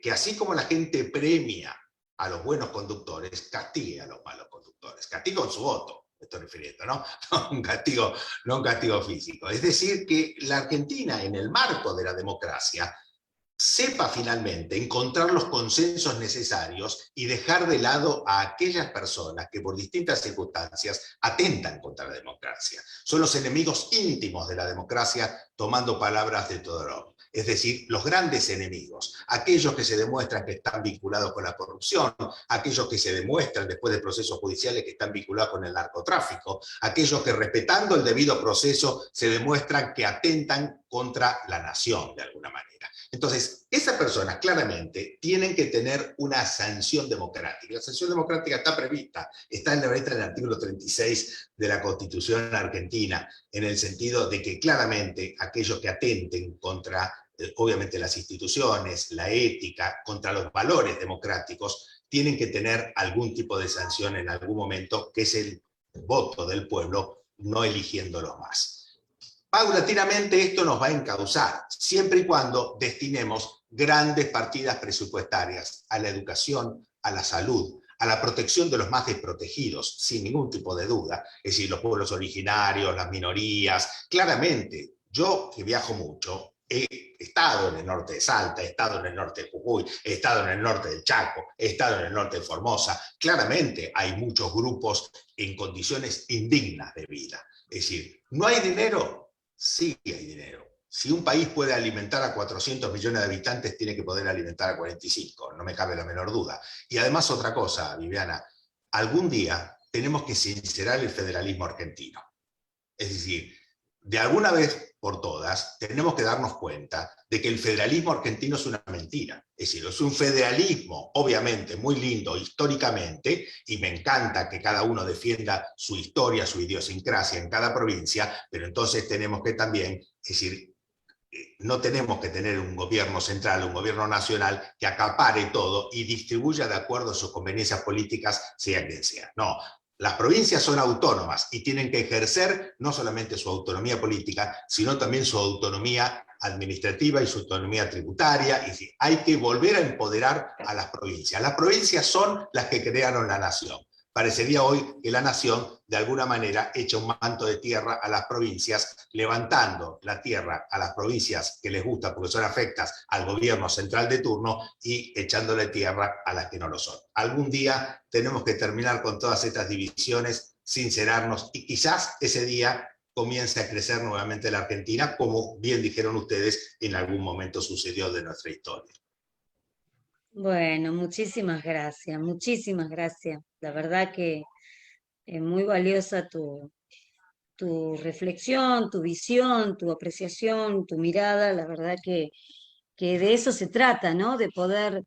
que así como la gente premia a los buenos conductores, castigue a los malos conductores. Castigue con su voto, me estoy refiriendo, ¿no? No un castigo físico. Es decir, que la Argentina, en el marco de la democracia, sepa finalmente encontrar los consensos necesarios y dejar de lado a aquellas personas que por distintas circunstancias atentan contra la democracia. Son los enemigos íntimos de la democracia, tomando palabras de Todorov. Es decir, los grandes enemigos, aquellos que se demuestran que están vinculados con la corrupción, aquellos que se demuestran después de procesos judiciales que están vinculados con el narcotráfico, aquellos que respetando el debido proceso se demuestran que atentan contra la nación de alguna manera. Entonces, esas personas claramente tienen que tener una sanción democrática. La sanción democrática está prevista, está en la letra del artículo 36 de la Constitución argentina, en el sentido de que claramente aquellos que atenten contra, obviamente, las instituciones, la ética, contra los valores democráticos, tienen que tener algún tipo de sanción en algún momento, que es el voto del pueblo, no eligiéndolo más. Paulatinamente esto nos va a encauzar, siempre y cuando destinemos grandes partidas presupuestarias a la educación, a la salud, a la protección de los más desprotegidos, sin ningún tipo de duda, es decir, los pueblos originarios, las minorías. Claramente, yo que viajo mucho, he estado en el norte de Salta, he estado en el norte de Jujuy, he estado en el norte del Chaco, he estado en el norte de Formosa. Claramente hay muchos grupos en condiciones indignas de vida. Es decir, ¿no hay dinero? Sí hay dinero. Si un país puede alimentar a 400 millones de habitantes, tiene que poder alimentar a 45, no me cabe la menor duda. Y además otra cosa, Viviana, algún día tenemos que sincerar el federalismo argentino. Es decir, de alguna vez por todas, tenemos que darnos cuenta de que el federalismo argentino es una mentira. Es decir, es un federalismo, obviamente, muy lindo históricamente, y me encanta que cada uno defienda su historia, su idiosincrasia en cada provincia, pero entonces tenemos que también, es decir, no tenemos que tener un gobierno central, un gobierno nacional que acapare todo y distribuya de acuerdo a sus conveniencias políticas, sea quien sea. No. Las provincias son autónomas y tienen que ejercer no solamente su autonomía política, sino también su autonomía administrativa y su autonomía tributaria. Y hay que volver a empoderar a las provincias. Las provincias son las que crearon la nación. parecería hoy que la nación, de alguna manera, echa un manto de tierra a las provincias, levantando la tierra a las provincias que les gusta porque son afectas al gobierno central de turno y echándole tierra a las que no lo son. Algún día tenemos que terminar con todas estas divisiones, sincerarnos, y quizás ese día comience a crecer nuevamente la Argentina, como bien dijeron ustedes, en algún momento sucedió de nuestra historia. Bueno, muchísimas gracias, muchísimas gracias. La verdad que es muy valiosa tu reflexión, tu visión, tu apreciación, tu mirada. La verdad que de eso se trata, ¿no? De poder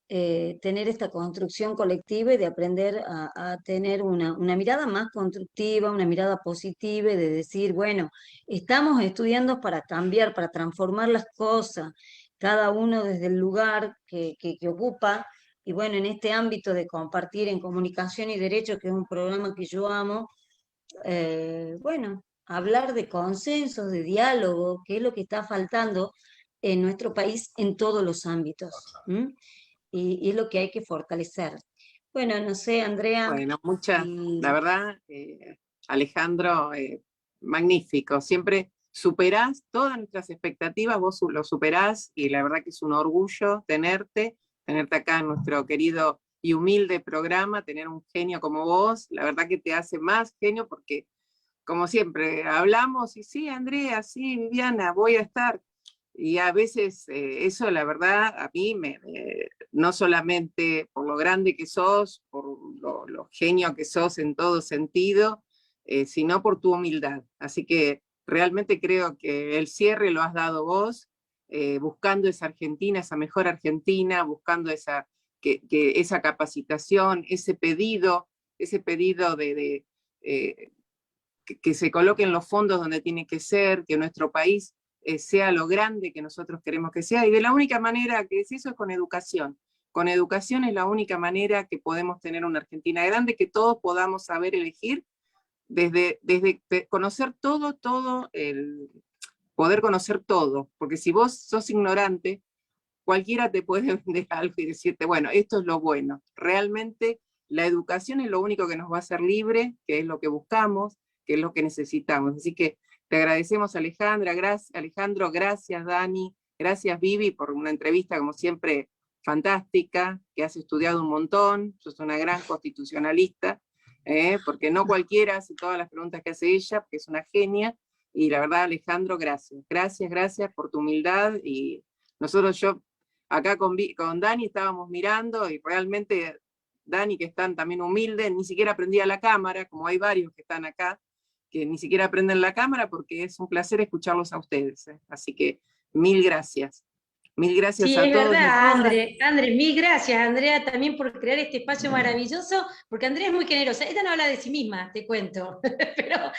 tener esta construcción colectiva y de aprender a tener una mirada más constructiva, una mirada positiva, y de decir, bueno, estamos estudiando para cambiar, para transformar las cosas, cada uno desde el lugar que ocupa. Y bueno, en este ámbito de compartir en comunicación y derecho, que es un programa que yo amo, bueno, hablar de consensos, de diálogo, que es lo que está faltando en nuestro país en todos los ámbitos. Y es lo que hay que fortalecer. Bueno, no sé, Andrea. Bueno, la verdad, Alejandro, magnífico. Siempre superás todas nuestras expectativas, vos lo superás, y la verdad que es un orgullo tenerte acá en nuestro querido y humilde programa, tener un genio como vos. La verdad que te hace más genio porque, como siempre, hablamos y sí, Andrea, sí, Viviana, voy a estar. Y a veces eso, la verdad, a mí, no solamente por lo grande que sos, por lo genio que sos en todo sentido, sino por tu humildad. Así que realmente creo que el cierre lo has dado vos, buscando esa Argentina, esa mejor Argentina, buscando esa capacitación, ese pedido de que se coloquen los fondos donde tiene que ser, que nuestro país sea lo grande que nosotros queremos que sea, y de la única manera que es eso es con educación. Con educación es la única manera que podemos tener una Argentina grande, que todos podamos saber elegir, desde conocer todo, poder conocer todo, porque si vos sos ignorante, cualquiera te puede vender algo y decirte, bueno, esto es lo bueno. Realmente la educación es lo único que nos va a hacer libre, que es lo que buscamos, que es lo que necesitamos. Así que te agradecemos, Alejandro, gracias, Dani, gracias, Vivi, por una entrevista, como siempre, fantástica, que has estudiado un montón, sos una gran constitucionalista, porque no cualquiera hace todas las preguntas que hace ella, porque es una genia, y la verdad, Alejandro, gracias por tu humildad. Y nosotros, acá con Dani estábamos mirando, y realmente Dani, que es también humilde, ni siquiera prendía la cámara, como hay varios que están acá, que ni siquiera prenden la cámara, porque es un placer escucharlos a ustedes. Así que mil gracias. Mil gracias sí, a es todos. verdad, André, mil gracias, Andrea, también por crear este espacio maravilloso, porque Andrea es muy generosa. Ella no habla de sí misma, te cuento, pero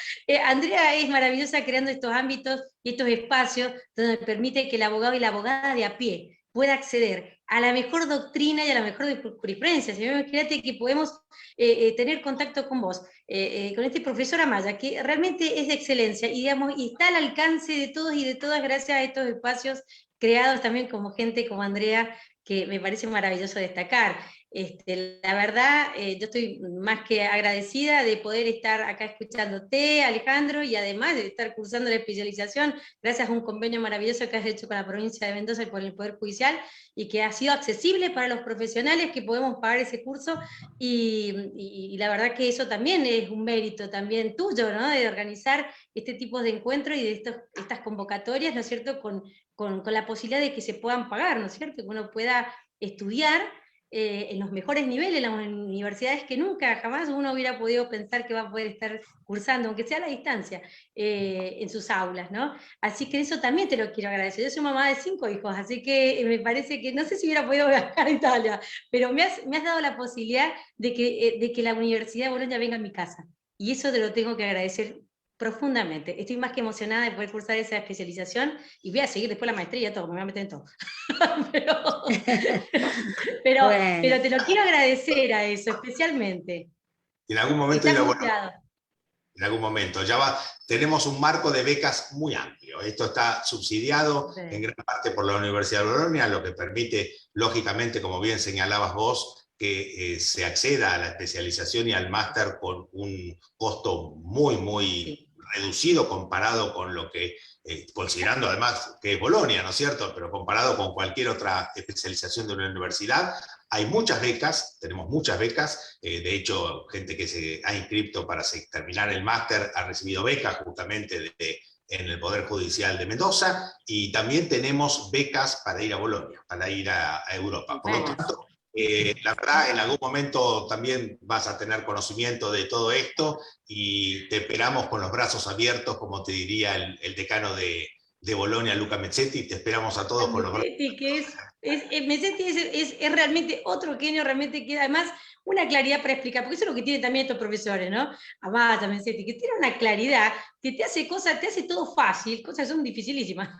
Andrea es maravillosa creando estos ámbitos y estos espacios donde permite que el abogado y la abogada de a pie pueda acceder a la mejor doctrina y a la mejor jurisprudencia. Imagínate que podemos tener contacto con vos, con este profesor Amaya, que realmente es de excelencia, y, digamos, y está al alcance de todos y de todas gracias a estos espacios creados también como gente como Andrea, que me parece maravilloso destacar. La verdad, yo estoy más que agradecida de poder estar acá escuchándote, Alejandro, y además de estar cursando la especialización, gracias a un convenio maravilloso que has hecho con la provincia de Mendoza y con el Poder Judicial, y que ha sido accesible para los profesionales que podemos pagar ese curso, y la verdad que eso también es un mérito también tuyo, ¿no? De organizar este tipo de encuentros y de estas convocatorias, ¿no es cierto?, con la posibilidad de que se puedan pagar, ¿no es cierto?, que uno pueda estudiar en los mejores niveles, en las universidades que nunca, jamás uno hubiera podido pensar que va a poder estar cursando, aunque sea a la distancia, en sus aulas, ¿no? Así que eso también te lo quiero agradecer. Yo soy mamá de 5 hijos, así que me parece que, no sé si hubiera podido viajar a Italia, pero me has dado la posibilidad de que la Universidad de Bolonia venga a mi casa, y eso te lo tengo que agradecer profundamente. Estoy más que emocionada de poder cursar esa especialización, y voy a seguir después la maestría, todo, me voy a meter en todo. pero te lo quiero agradecer a eso, especialmente. En algún momento, tenemos un marco de becas muy amplio. Esto está subsidiado en gran parte por la Universidad de Bolonia, lo que permite, lógicamente, como bien señalabas vos, que se acceda a la especialización y al máster con un costo muy reducido comparado con lo que, considerando además que es Bolonia, ¿no es cierto?, pero comparado con cualquier otra especialización de una universidad. Hay muchas becas, tenemos muchas becas, de hecho, gente que se ha inscrito para terminar el máster ha recibido becas justamente en el Poder Judicial de Mendoza, y también tenemos becas para ir a Bolonia, para ir a Europa. Por lo tanto, la verdad, en algún momento también vas a tener conocimiento de todo esto, y te esperamos con los brazos abiertos, como te diría el decano de Bolonia, Luca Mezzetti, te esperamos a todos con los brazos abiertos. Mezzetti es realmente otro genio, realmente que además una claridad para explicar, porque eso es lo que tienen también estos profesores, ¿no? Amaya, Mezzetti, que tiene una claridad que te hace cosas, te hace todo fácil, cosas que son dificilísimas,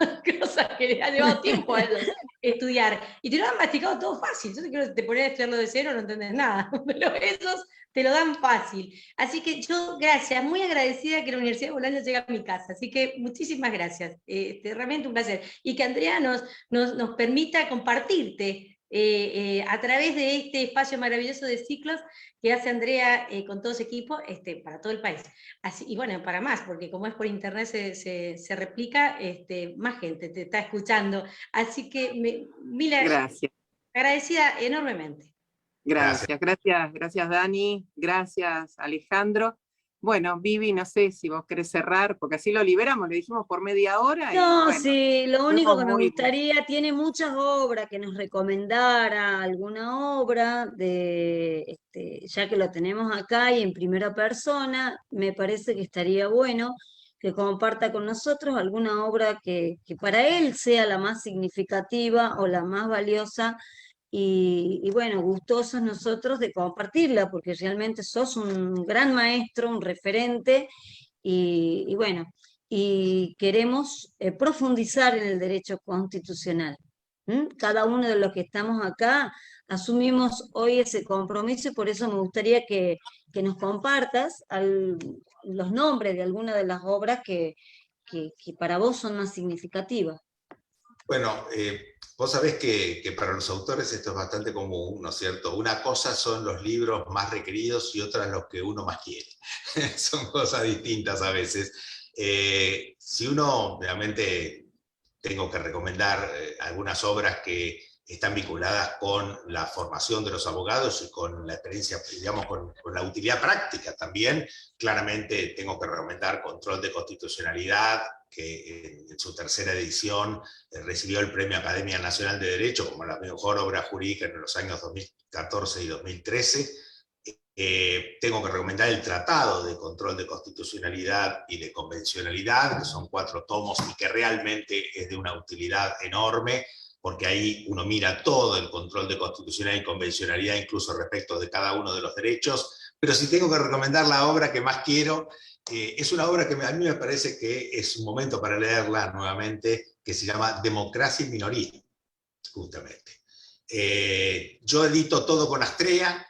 cosas que les ha llevado tiempo a ellos estudiar, y te lo han masticado todo fácil. Yo te quiero te poner a estudiarlo de cero, no entendés nada, pero esos te lo dan fácil. Así que yo, gracias, muy agradecida que la Universidad de Bolonia llegue a mi casa, así que muchísimas gracias, realmente un placer, y que Andrea nos permita compartirte a través de este espacio maravilloso de ciclos que hace Andrea con todo su equipo para todo el país. Así, y bueno, para más, porque como es por internet se replica, más gente te está escuchando. Así que Gracias. agradecida enormemente. Gracias Dani, gracias Alejandro. Bueno, Vivi, no sé si vos querés cerrar, porque así lo liberamos, le dijimos por media hora. No, bueno, sí, lo único que me muy... gustaría, tiene muchas obras, que nos recomendara alguna obra, ya que lo tenemos acá y en primera persona, me parece que estaría bueno que comparta con nosotros alguna obra que para él sea la más significativa o la más valiosa, y bueno, gustosos nosotros de compartirla, porque realmente sos un gran maestro, un referente, y bueno, y queremos profundizar en el derecho constitucional. Cada uno de los que estamos acá asumimos hoy ese compromiso, y por eso me gustaría que nos compartas los nombres de algunas de las obras que para vos son más significativas. Bueno, vos sabés que para los autores esto es bastante común, ¿no es cierto? Una cosa son los libros más requeridos y otra los que uno más quiere. Son cosas distintas a veces. Si uno realmente tengo que recomendar algunas obras que están vinculadas con la formación de los abogados y con la experiencia, digamos, con la utilidad práctica también, claramente tengo que recomendar Control de Constitucionalidad, que en su tercera edición recibió el Premio Academia Nacional de Derecho como la mejor obra jurídica en los años 2014 y 2013. Tengo que recomendar el Tratado de Control de Constitucionalidad y de Convencionalidad, que son 4 tomos y que realmente es de una utilidad enorme, porque ahí uno mira todo el control de constitucionalidad y convencionalidad, incluso respecto de cada uno de los derechos. Pero si tengo que recomendar la obra que más quiero, es una obra que a mí me parece que es un momento para leerla nuevamente, que se llama Democracia y Minoría, justamente. Yo edito todo con Astrea,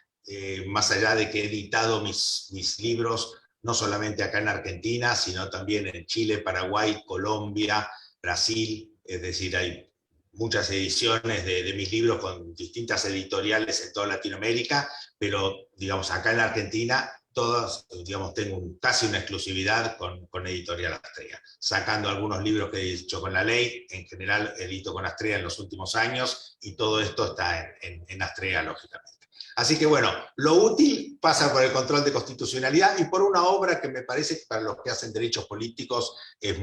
más allá de que he editado mis libros, no solamente acá en Argentina, sino también en Chile, Paraguay, Colombia, Brasil, es decir, hay muchas ediciones de mis libros con distintas editoriales en toda Latinoamérica, pero digamos acá en la Argentina todas, digamos, tengo casi una exclusividad con Editorial Astrea, sacando algunos libros que he hecho con La Ley. En general edito con Astrea en los últimos años, y todo esto está en Astrea, lógicamente. Así que bueno, lo útil pasa por el control de constitucionalidad y por una obra que me parece que para los que hacen derechos políticos es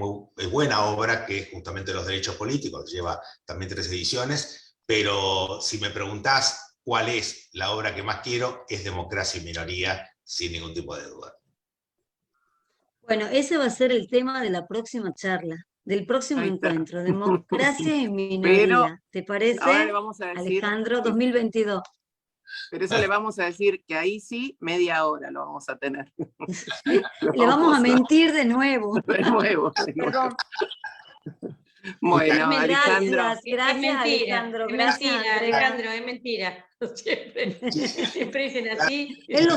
buena obra, que es justamente Los Derechos Políticos, lleva también 3 ediciones, pero si me preguntás cuál es la obra que más quiero, es Democracia y Minoría, sin ningún tipo de duda. Bueno, ese va a ser el tema de la próxima charla, del próximo encuentro, Democracia y Minoría. ¿Te parece, ahora le vamos a decir, Alejandro, 2022? Pero eso le vamos a decir que ahí sí, media hora lo vamos a tener. Le vamos a mentir de nuevo. De nuevo. Perdón. Bueno, Alejandro. Gracias, es mentira, Alejandro. Es Gracias, mentira, Andrea. Alejandro, es mentira. Siempre dicen así. Él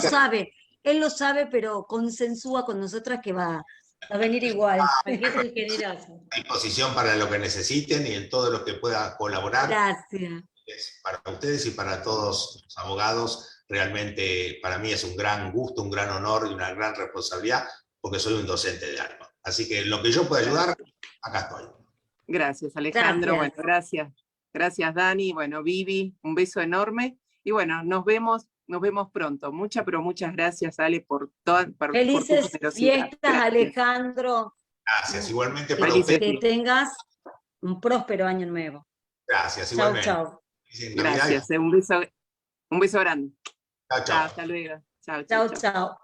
lo sabe, pero consensúa con nosotras que va a venir igual. Porque es el generoso. A disposición para lo que necesiten y en todo lo que pueda colaborar. Gracias. Para ustedes y para todos los abogados, realmente para mí es un gran gusto, un gran honor y una gran responsabilidad, porque soy un docente de alma. Así que lo que yo pueda ayudar, acá estoy. Gracias, Alejandro. Gracias. Bueno, gracias. Gracias, Dani. Bueno, Vivi, un beso enorme. Y bueno, nos vemos pronto. Pero muchas gracias, Ale, por tu Felices generosidad. fiestas, Gracias. Alejandro. Gracias, igualmente para Felices ustedes. Que tengas un próspero año nuevo. Gracias, Chao, igualmente. chao. Feliz Navidad y- Gracias. Un beso grande. Chao, chao. Hasta luego. Chao, Chao, chao. chao.